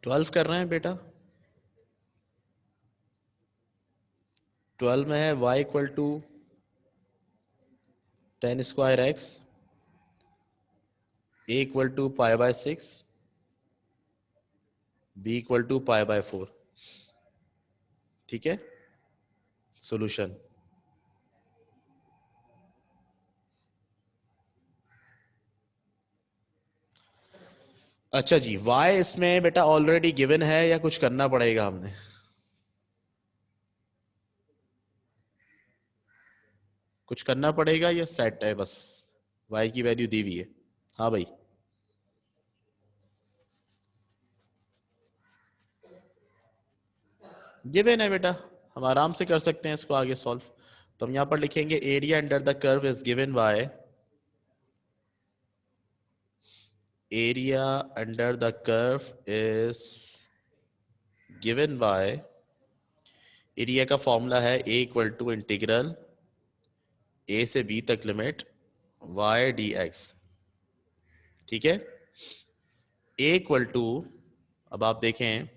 S1: 12 कर रहे हैं बेटा। 12 में है y equal to 10 square x, a equal to π/6, b equal to π/4। ठीक है, सॉल्यूशन। अच्छा जी, y इसमें बेटा ऑलरेडी गिवन है या कुछ करना पड़ेगा हमने? कुछ करना पड़ेगा या सेट है बस? y की वैल्यू दी हुई है। हाँ भाई, गिवन है बेटा, हम आराम से कर सकते हैं इसको आगे सॉल्व। तो हम यहां पर लिखेंगे area under the curve is given by, area under the curve is given by, area का फॉर्मूला है a equal to integral a से b तक लिमिट y dx। ठीक है, a इक्वल टू, अब आप देखें,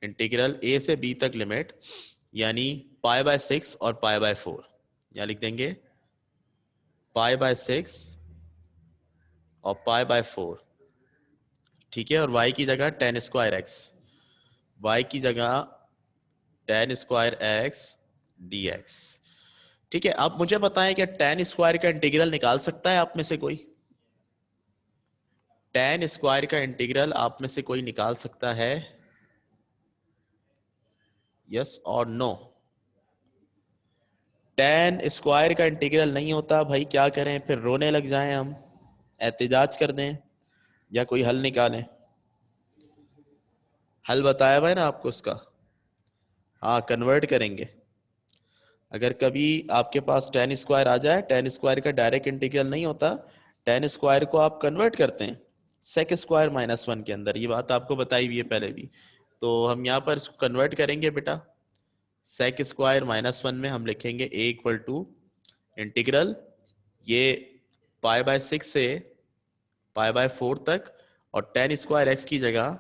S1: इंटीग्रल a से b तक लिमिट यानी π/6 और π/4, यहाँ लिख देंगे π/6 और π/4। ठीक है, और y की जगह 10 स्क्वायर x, y की जगह 10 स्क्वायर x dx। ठीक है, आप मुझे बताएं क्या 10 स्क्वायर का इंटीग्रल निकाल सकता है आप में से कोई? 10 स्क्वायर का इंटीग्रल आप में से कोई निकाल सकता है? यस और नो? 10 स्क्वायर का इंटीग्रल नहीं होता भाई, क्या करें फिर? रोने लग जाएं हम, एहतिजाज कर दें, या कोई हल निकालें? हल बताया हुआ है ना आपको उसका। हाँ, कन्वर्ट करेंगे। अगर कभी आपके पास 10 स्क्वायर आ जाए, 10 स्क्वायर का डायरेक्ट इंटीग्रल नहीं होता, 10 स्क्वायर को आप कन्वर्ट करते हैं सेक स्क्वायर -1 के अंदर। ये बात आपको बताई हुई है पहले भी। तो हम यहाँ पर इसको कन्वर्ट करेंगे बेटा। सेक स्क्वायर -1 में हम लिखेंगे a इक्वल टू इंटीग्रल ये π/6 से π/4 तक, और 10 स्क्वायर x की जगह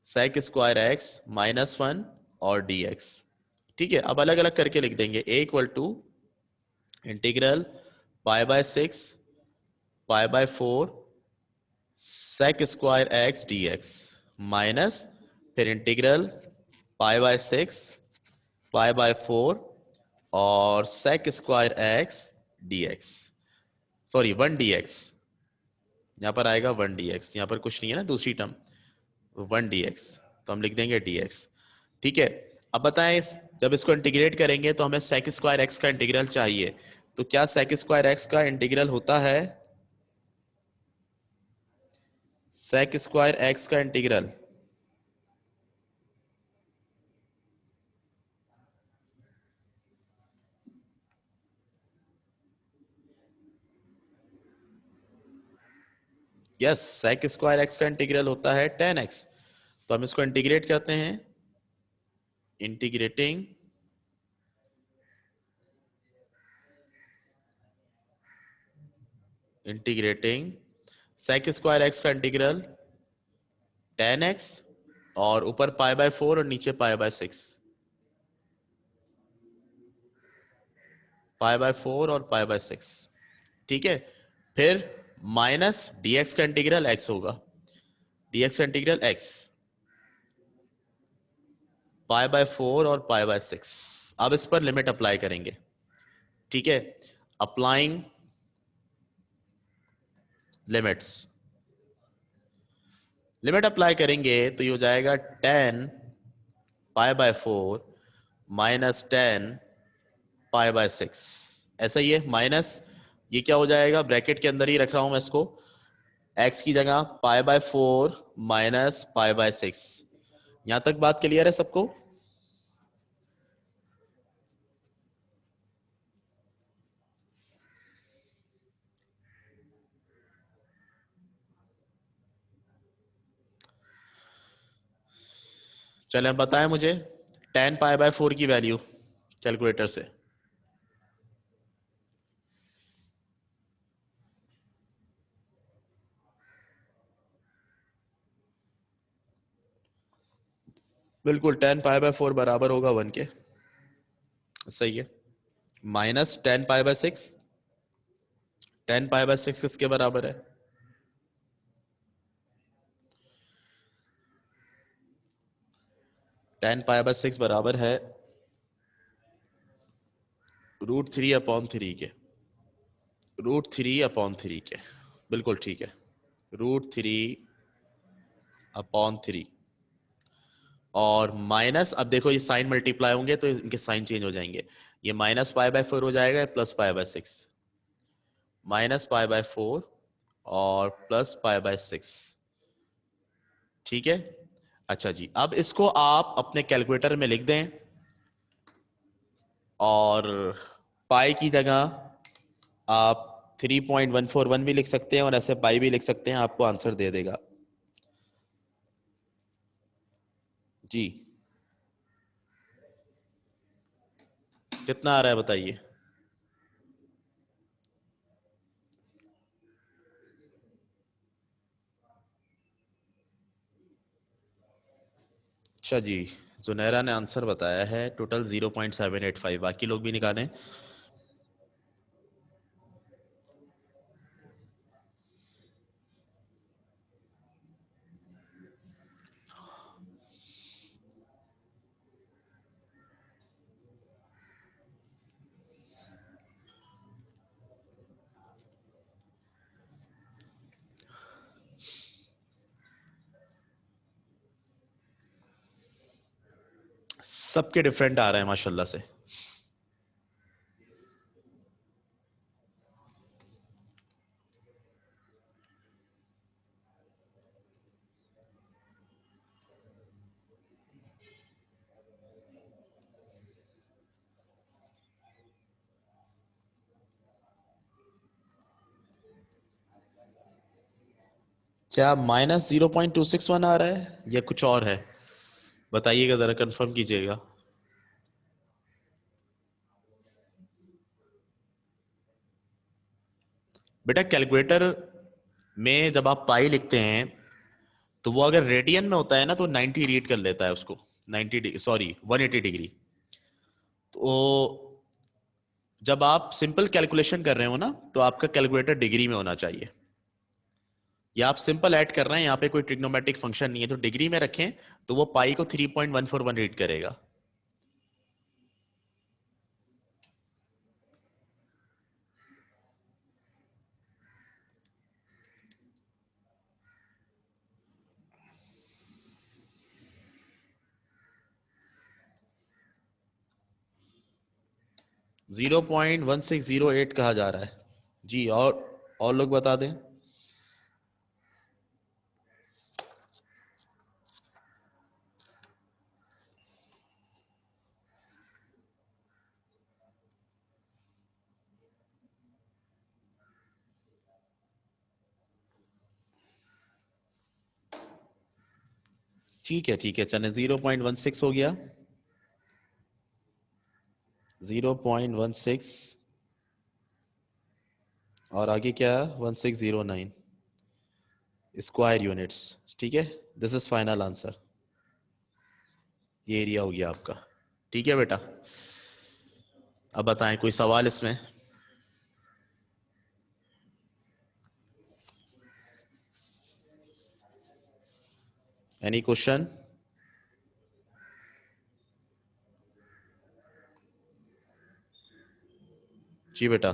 S1: सेक स्क्वायर x -1 और dx। ठीक है, अब अलग अलग करके लिख देंगे। a equal to integral π/6 π/4 sec square x dx minus फिर इंटीग्रल π/6 π/4 और sec square x dx, sorry 1 dx, यहां पर आएगा 1 dx, यहां पर कुछ नहीं है ना दूसरी टर्म, 1 dx, तो हम लिख देंगे dx। ठीक है, अब बताएं जब इसको इंटीग्रेट करेंगे तो हमें सेक स्क्वायर x का इंटीग्रल चाहिए, तो क्या सेक स्क्वायर x का इंटीग्रल होता है? सेक स्क्वायर x का integral yes, sec square x का इंटीग्रल होता है 10x। तो हम इसको इंटीग्रेट करते हैं, integrating integrating sec square x का इंटीग्रल 10x, और ऊपर π/4 और नीचे π/6, π/4 और π/6। ठीक है, फिर माइनस dx का इंटीग्रल x होगा, dx का इंटीग्रल x π/4 और π/6। अब इस पर लिमिट अप्लाई करेंगे। ठीक है, अप्लाइंग लिमिट्स, लिमिट अप्लाई करेंगे तो ये हो जाएगा 10 π/4 माइनस 10 π/6। ऐसा ही है, माइनस ये क्या हो जाएगा, ब्रैकेट के अंदर ही रख रहा हूं मैं इसको, x की जगह π/4 माइनस π/6। यहां तक बात क्लियर है सबको? चलें, बताएं मुझे 10 π/4 की वैल्यू कैलकुलेटर से। बिल्कुल 10 पाई/4 बराबर होगा 1 के। सही है। माइनस 10 पाई/6, 10 पाई/6 किसके बराबर है? 10 पाई/6 बराबर है √3/3 के। √3/3 के, बिल्कुल ठीक है। √3/3। और माइनस, अब देखो ये साइन मल्टीप्लाई होंगे तो इनके साइन चेंज हो जाएंगे। ये -π/4 हो जाएगा, +π/6। -π/4 और +π/6। ठीक है। अच्छा जी, अब इसको आप अपने कैलकुलेटर में लिख दें और पाई की जगह आप 3.141 भी लिख सकते हैं और ऐसे पाई भी लिख सकते हैं, आपको आंसर दे देगा जी। कितना आ रहा है बताइए? अच्छा जी, जुनैरा ने आंसर बताया है टोटल 0.785। बाकी लोग भी निकालें। सबके डिफरेंट आ रहे हैं माशाल्लाह से। क्या -0.261 आ रहा है या कुछ और है? बताइएगा, जरा कंफर्म कीजिएगा। बेटा कैलकुलेटर में जब आप पाई लिखते हैं तो वो अगर रेडियन में होता है ना तो 90 रीड कर लेता है उसको। 90, सॉरी 180 डिग्री। तो जब आप सिंपल कैलकुलेशन कर रहे हो ना तो आपका कैलकुलेटर डिग्री में होना चाहिए। या आप सिंपल ऐड कर रहे हैं, यहाँ पे कोई ट्रिग्नोमेट्रिक फंक्शन नहीं है तो डिग्री में रखें तो वो पाई को 3.141 रीड करेगा। 0.1608 कहा जा रहा है जी। और लोग बता दें। ठीक है चलें, 0.16 हो गया। 0.16 और आगे क्या है? 1609 स्क्वायर यूनिट्स। ठीक है, दिस इज फाइनल आंसर। ये एरिया हो गया आपका। ठीक है बेटा, अब बताएं कोई सवाल इसमें? Any question? जी बेटा।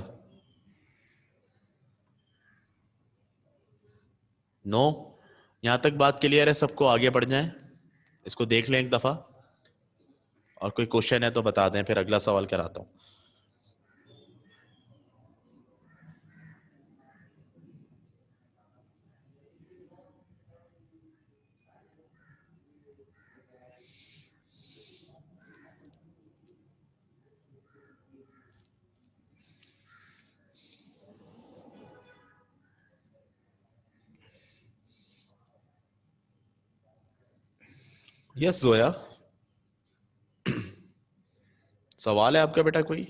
S1: नो? यहां तक बात क्लियर है सबको? आगे बढ़ जाएं, इसको देख लें एक दफा, और कोई क्वेश्चन है तो बता दें, फिर अगला सवाल कराता हूं। यस जोया, सवाल है आपका बेटा कोई?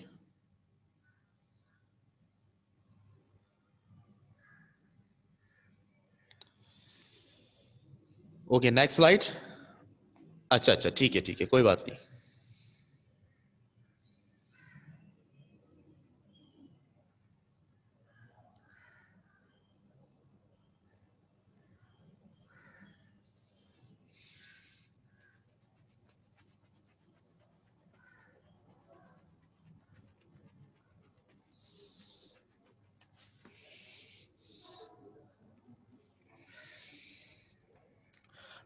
S1: Okay, next slide. अच्छा अच्छा, ठीक है, कोई बात नहीं।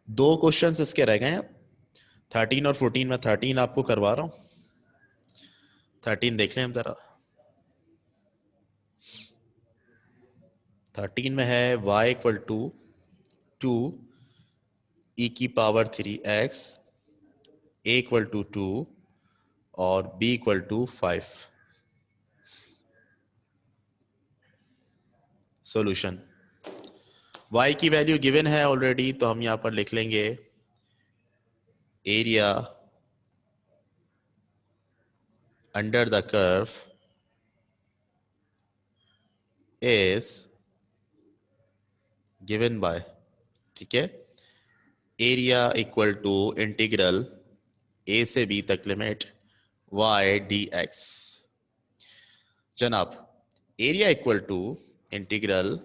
S1: दो क्वेश्चंस इसके रह गए हैं, 13 और 14 में 13 आपको करवा रहा हूं। 13 देख लें हम जरा। 13 में है y इक्वल टू 2 e की power 3x, a equal to 2 और b equal to 5। Solution, y की वैल्यू गिवन है ऑलरेडी, तो हम यहां पर लिख लेंगे area under the curve is given by, ठीक है, area equal to integral a से b तक लिमिट y dx। जनाब, area equal to integral,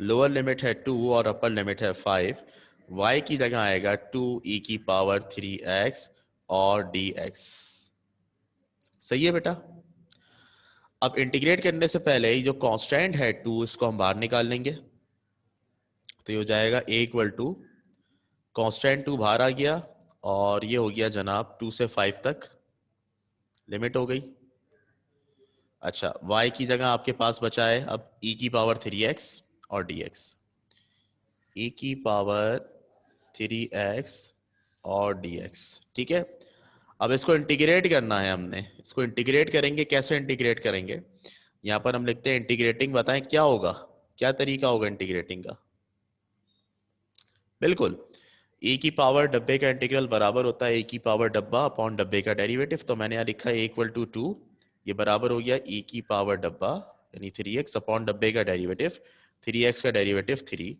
S1: lower limit है 2 और अपर लिमिट है 5, y की जगह आएगा 2 e की पावर 3x और dx। सही है बेटा। अब इंटीग्रेट करने से पहले ये जो कांस्टेंट है 2, इसको हम बाहर निकाल लेंगे, तो ये हो जाएगा a इक्वल टू कांस्टेंट 2 बाहर आ गया, और ये हो गया जनाब 2 से 5 तक लिमिट हो गई। अच्छा, y की जगह आपके पास बचा है अब e की पावर 3x और dx। e की पावर 3x और dx, ठीक है। अब इसको इंटीग्रेट करना है हमने, इसको इंटीग्रेट करेंगे, कैसे इंटीग्रेट करेंगे, यहां पर हम लिखते हैं इंटीग्रेटिंग, बताएं क्या होगा, क्या तरीका होगा इंटीग्रेटिंग का। बिल्कुल, e की पावर डब्बे का इंटीग्रल बराबर होता है e की पावर डब्बा अपॉन डब्बे का डेरिवेटिव। तो मैंने यहाँ लिखा है इक्वल टू 2, ये बराबर हो गया e की पावर डब्बा यानी 3x अपॉन डब्बे का डेरिवेटिव, 3x का डेरिवेटिव 3।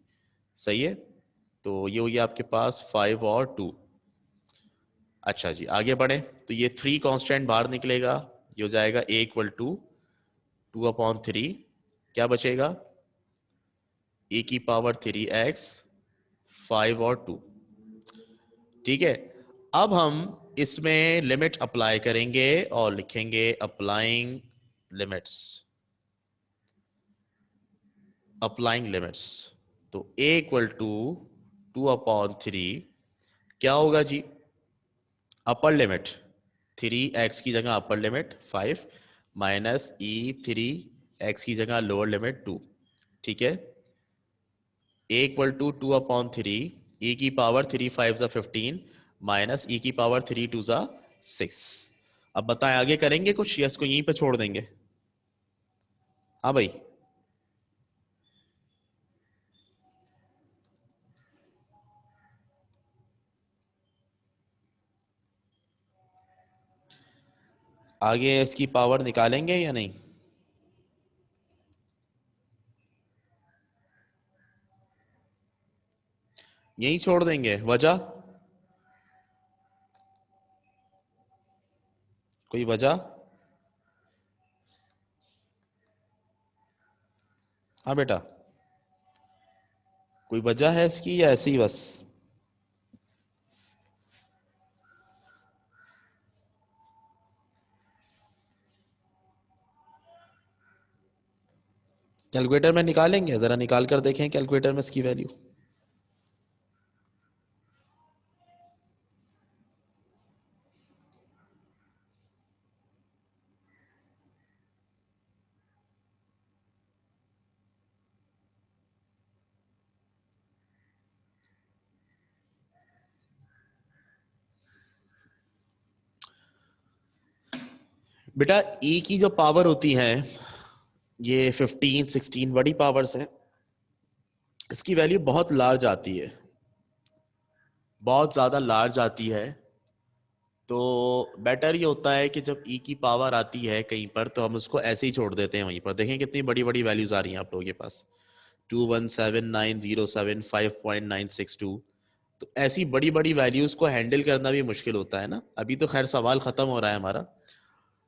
S1: सही है, तो ये हो गया आपके पास 5 और 2। अच्छा जी, आगे बढ़े, तो ये 3 कांस्टेंट बाहर निकलेगा, ये हो जाएगा a इक्वल टू 2 अपॉन 3, क्या बचेगा e की पावर 3x 5 और 2, ठीक है। अब हम इसमें लिमिट अप्लाई करेंगे और लिखेंगे अप्लाइंग लिमिट्स, अप्लाइंग लिमिट्स। तो a इक्वल टू 2 अपॉन 3 क्या होगा जी, अपर लिमिट 3x की जगह upper limit 5 minus e 3x की जगह लोअर लिमिट 2, ठीक है। a equal to 2 upon 3, e की पावर 3 5 ज़ा 15 माइनस e की पावर 3 2 ज़ा 6। अब बताएं आगे करेंगे कुछ या इसको यहीं पे छोड़ देंगे। हाँ भाई, आगे इसकी पावर निकालेंगे या नहीं। यहीं छोड़ देंगे, वजह कोई वजह। हाँ बेटा, कोई वजह है इसकी या ऐसे ही बस। कैलकुलेटर में निकालेंगे, जरा निकाल कर देखें कैलकुलेटर में इसकी वैल्यू। बेटा ई की जो पावर होती है ये 15 16 बड़ी पावर्स है, इसकी वैल्यू बहुत लार्ज आती है, बहुत ज्यादा लार्ज आती है। तो बेटर ये होता है कि जब ई की पावर आती है कहीं पर तो हम उसको ऐसे ही छोड़ देते हैं वहीं पर। देखें कितनी बड़ी बड़ी वैल्यूज आ रही हैं आप लोगों के पास, 2179075.962, तो ऐसी बड़ी बड़ी वैल्यूज को हैंडल करना भी मुश्किल होता है ना। अभी तो खैर सवाल खत्म हो रहा है हमारा,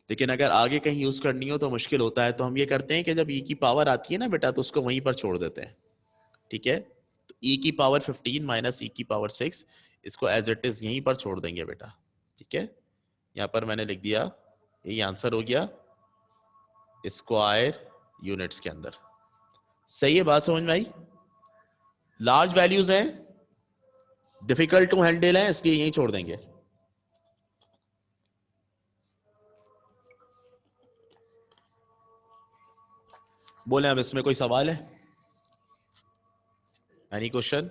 S1: लेकिन अगर आगे कहीं यूज करनी हो तो मुश्किल होता है। तो हम ये करते हैं कि जब ई की पावर आती है ना बेटा, तो उसको वहीं पर छोड़ देते हैं, ठीक है। तो ई की पावर 15 माइनस ई की पावर 6, इसको एज इट इज यहीं पर छोड़ देंगे बेटा, ठीक है। यहाँ पर मैंने लिख दिया, यही आंसर हो गया स्क्वायर यूनिट्स के अंदर। सही है, बात समझ में आई। लार्ज वैल्यूज हैं, डिफिकल्ट टू हैंडल है, इसलिए यहीं छोड़ देंगे। बोले अब इसमें कोई सवाल है, एनी क्वेश्चन?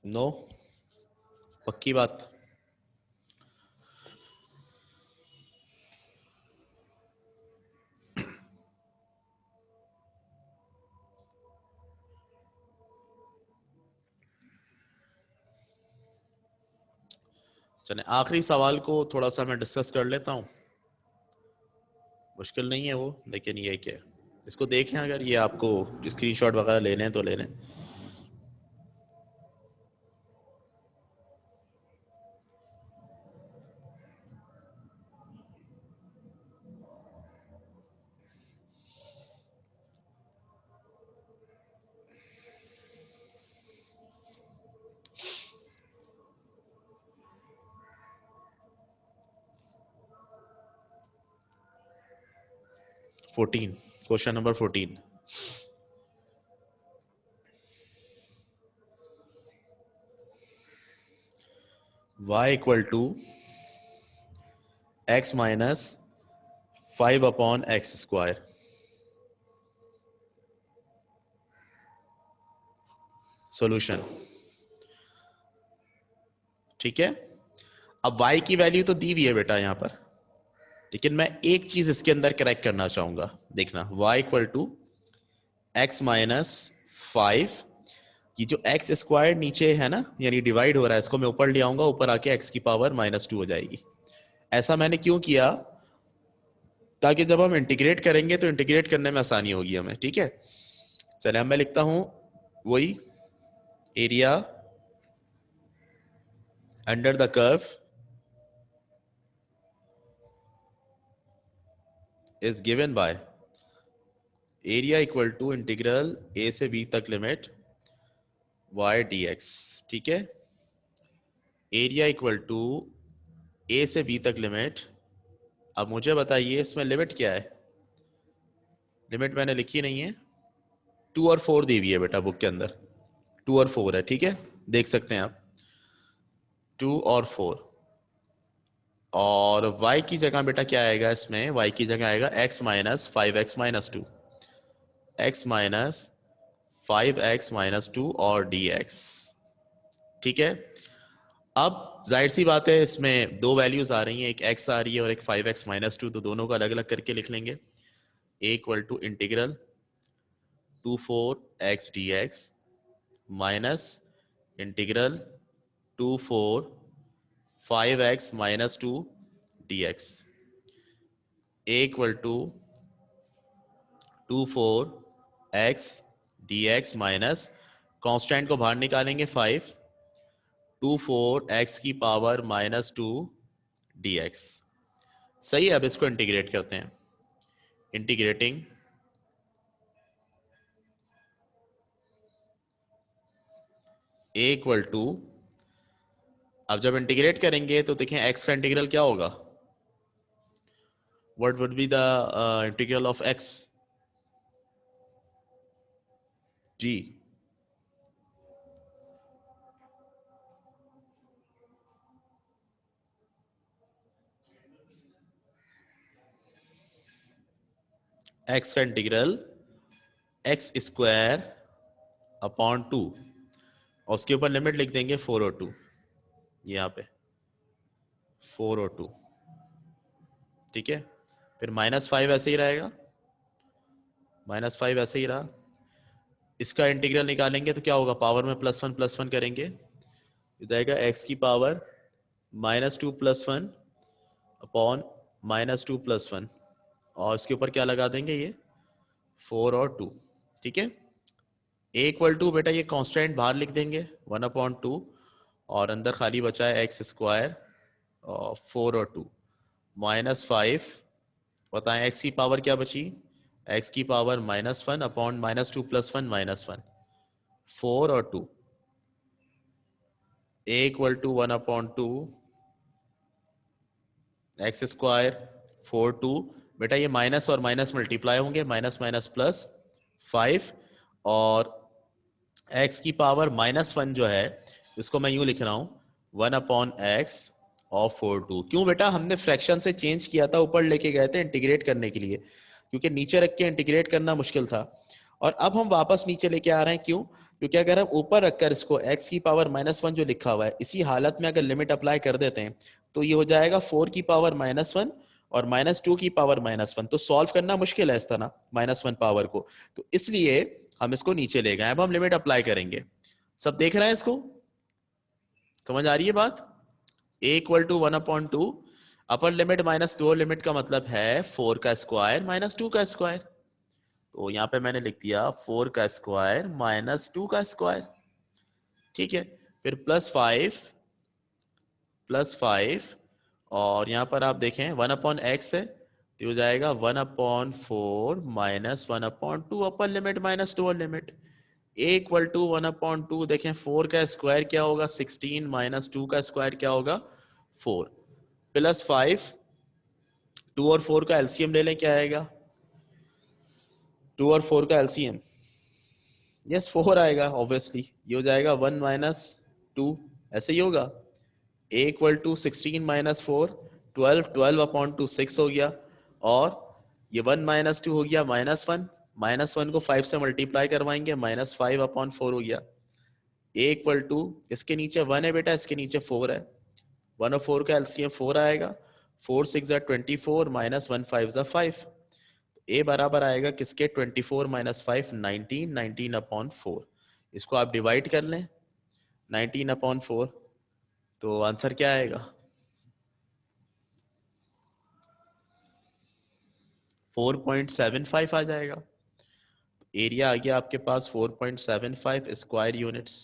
S1: नो, पक्की बात। चले आखिरी सवाल को थोड़ा सा मैं डिस्कस कर लेता हूं। मुश्किल नहीं है वो, लेकिन ये क्या, इसको देखें, अगर ये आपको स्क्रीनशॉट वगैरह लेने हैं तो ले लें। Question number 14। y equal to x minus 5/x²। Solution, ठीक है। अब y की वैल्यू तो दी हुई है बेटा यहाँ पर, लेकिन मैं एक चीज इसके अंदर करेक्ट करना चाहूंगा। देखना, y equal to x minus 5, ये जो एक्स स्क्वायर नीचे है ना, यानी डिवाइड हो रहा है, इसको मैं ऊपर ले आऊंगा, ऊपर आके एक्स की पावर -2 हो जाएगी। ऐसा मैंने क्यों किया, ताकि जब हम इंटीग्रेट करेंगे तो इंटीग्रेट करने में आसानी होगी हमें, ठीक है। चले अब मैं लिखता हूं वही, area under the curve is given by area equal to integral A से बी तक लिमिट y dx, ठीक है। एरिया इक्वल टू ए से बी तक लिमिट। अब मुझे बताइए इसमें लिमिट क्या है, लिमिट मैंने लिखी नहीं है। 2 और 4 दी हुई है बेटा बुक के अंदर, 2 और 4 है, ठीक है, देख सकते हैं आप, 2 और 4। और y की जगह बेटा क्या आएगा इसमें, y की जगह आएगा x minus 5x-2, x minus 5x-2 और dx, ठीक है। अब जाहिर सी बात है, इसमें दो वैल्यूज आ रही हैं, एक x आ रही है और एक 5x-2, तो दोनों को अलग अलग करके लिख लेंगे। a equal to integral 2 4x dx minus integral 2 4 5x-2 dx, a equal to 2 4x dx minus constant को बाहर निकालेंगे 5, 2 4x की पावर -2 dx। सही है, अब इसको इंटीग्रेट करते हैं। इंटीग्रेटिंग a इक्वल टू, अब जब इंटीग्रेट करेंगे तो देखें x का इंटीग्रल क्या होगा, what would be the integral of x जी। x का इंटीग्रल x² अपॉन 2, और उसके ऊपर लिमिट लिख देंगे 4 और 2, यहाँ पे 4 और 2, ठीक है। फिर -5 ऐसे ही रहेगा, -5 ऐसे ही रहा। इसका इंटीग्रल निकालेंगे तो क्या होगा, पावर में +1 करेंगे, ये जाएगा x की पावर -2 + 1 अपॉन -2 + 1, और इसके ऊपर क्या लगा देंगे, ये 4 और 2, ठीक है। ए इक्वल टू बेटा ये कांस्टेंट बाहर लिख देंगे 1/2, और अंदर खाली बचा है एक्स स्क्वायर और 4 और 2 -5। बताएं एक्स की पावर क्या बची, एक्स की पावर -1 अपॉन -2 + 1 -1, 4 और 2, ए इक्वल टू 1/2 एक्स स्क्वायर 4 2। बेटा ये माइनस और माइनस मल्टीप्लाई होंगे, माइनस माइनस प्लस 5, और एक्स की पावर -1 जो है इसको मैं यूं लिख रहा हूं 1/x और 4 2। क्यों बेटा, हमने फ्रैक्शन से चेंज किया था, ऊपर लेके गए थे इंटीग्रेट करने के लिए, क्योंकि नीचे रख के इंटीग्रेट करना मुश्किल था, और अब हम वापस नीचे लेके आ रहे हैं। क्यों, क्योंकि अगर हम ऊपर रखकर इसको x की पावर -1 जो लिखा हुआ है, इसी हालत में अगर लिमिट अप्लाई कर देते हैं तो ये हो जाएगा 4 की पावर -1 और -2 की पावर -1। तो सॉल्व करना मुश्किल है इस तरह -1 पावर को, तो इसलिए हम इसको नीचे ले गए। अब हम लिमिट अप्लाई करेंगे। सब देख रहे हैं इसको, समझ आ रही है बात। a equal to 1/2, upper limit -2 limit का मतलब है 4 का स्क्वायर -2 का स्क्वायर, तो यहां पे मैंने लिख दिया 4 का स्क्वायर -2 का स्क्वायर, ठीक है। फिर +5 और यहां पर आप देखें 1/x है तो हो जाएगा 1/4 -1/2, upper limit -2 limit. a equal to 1/2, देखें 4 का स्क्वायर क्या होगा 16, -2 का स्क्वायर क्या होगा 4, +5, 2 और 4 का एलसीएम ले लें, क्या आएगा 2 और 4 का एलसीएम, यस 4 आएगा ऑब्वियसली, ये हो जाएगा 1 -2, ऐसे ही होगा। a इक्वल टू 16 -4 12, 12/2 6 हो गया, और ये 1 -2 हो गया -1, -1 को 5 से मल्टीप्लाई करवाएंगे -5/4 हो गया। a इक्वल टू, इसके नीचे 1 है बेटा, इसके नीचे 4 है, 1 और 4 का एलसीएम 4 आएगा, 4 6 24 -1 5 5, a बराबर आएगा किसके 24 -5 19, 19/4। इसको आप डिवाइड कर लें 19/4, तो आंसर क्या आएगा 4.75 आ जाएगा। एरिया आ गया आपके पास 4.75 स्क्वायर यूनिट्स।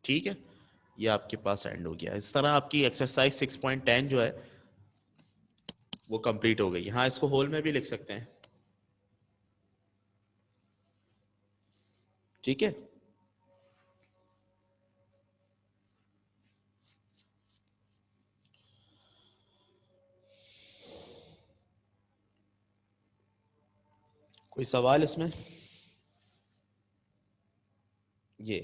S1: ठीक है, ये आपके पास एंड हो गया। इस तरह आपकी एक्सरसाइज 6.10 जो है वो कंप्लीट हो गई। हाँ, इसको होल में भी लिख सकते हैं, ठीक है। कोई सवाल इसमें, ये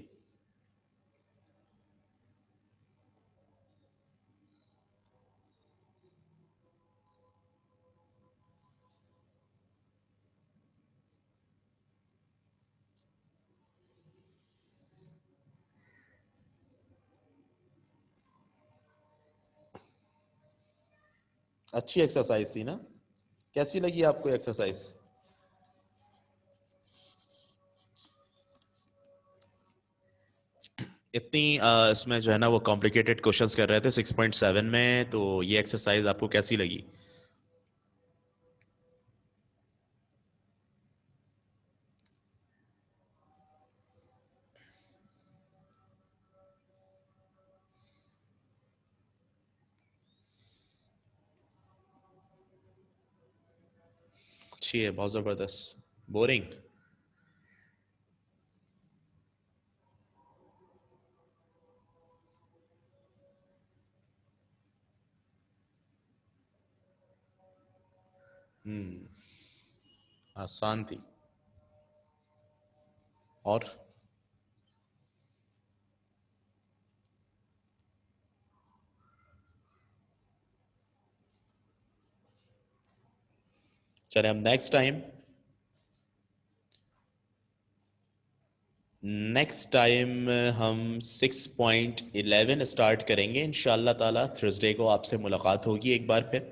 S1: अच्छी एक्सरसाइज थी ना, कैसी लगी आपको एक्सरसाइज। इतनी इसमें जो है ना वो कॉम्प्लिकेटेड क्वेश्चंस कर रहे थे 6.7 में, तो ये एक्सरसाइज आपको कैसी लगी। अच्छी है, बहुत जबरदस्त। बोरिंग, आसान थी। और चले हम नेक्स्ट टाइम हम 6.11 स्टार्ट करेंगे इंशाल्लाह ताला। थर्सडे को आपसे मुलाकात होगी एक बार फिर,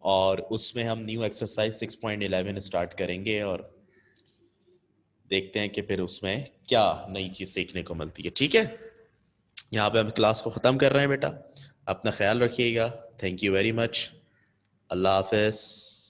S1: और उसमें हम न्यू एक्सरसाइज 6.11 स्टार्ट करेंगे, और देखते हैं कि फिर उसमें क्या नई चीज सीखने को मिलती है, ठीक है। यहाँ पे हम क्लास को ख़त्म कर रहे हैं बेटा, अपना ख्याल रखिएगा। Thank you very much. अल्लाह हाफिज़।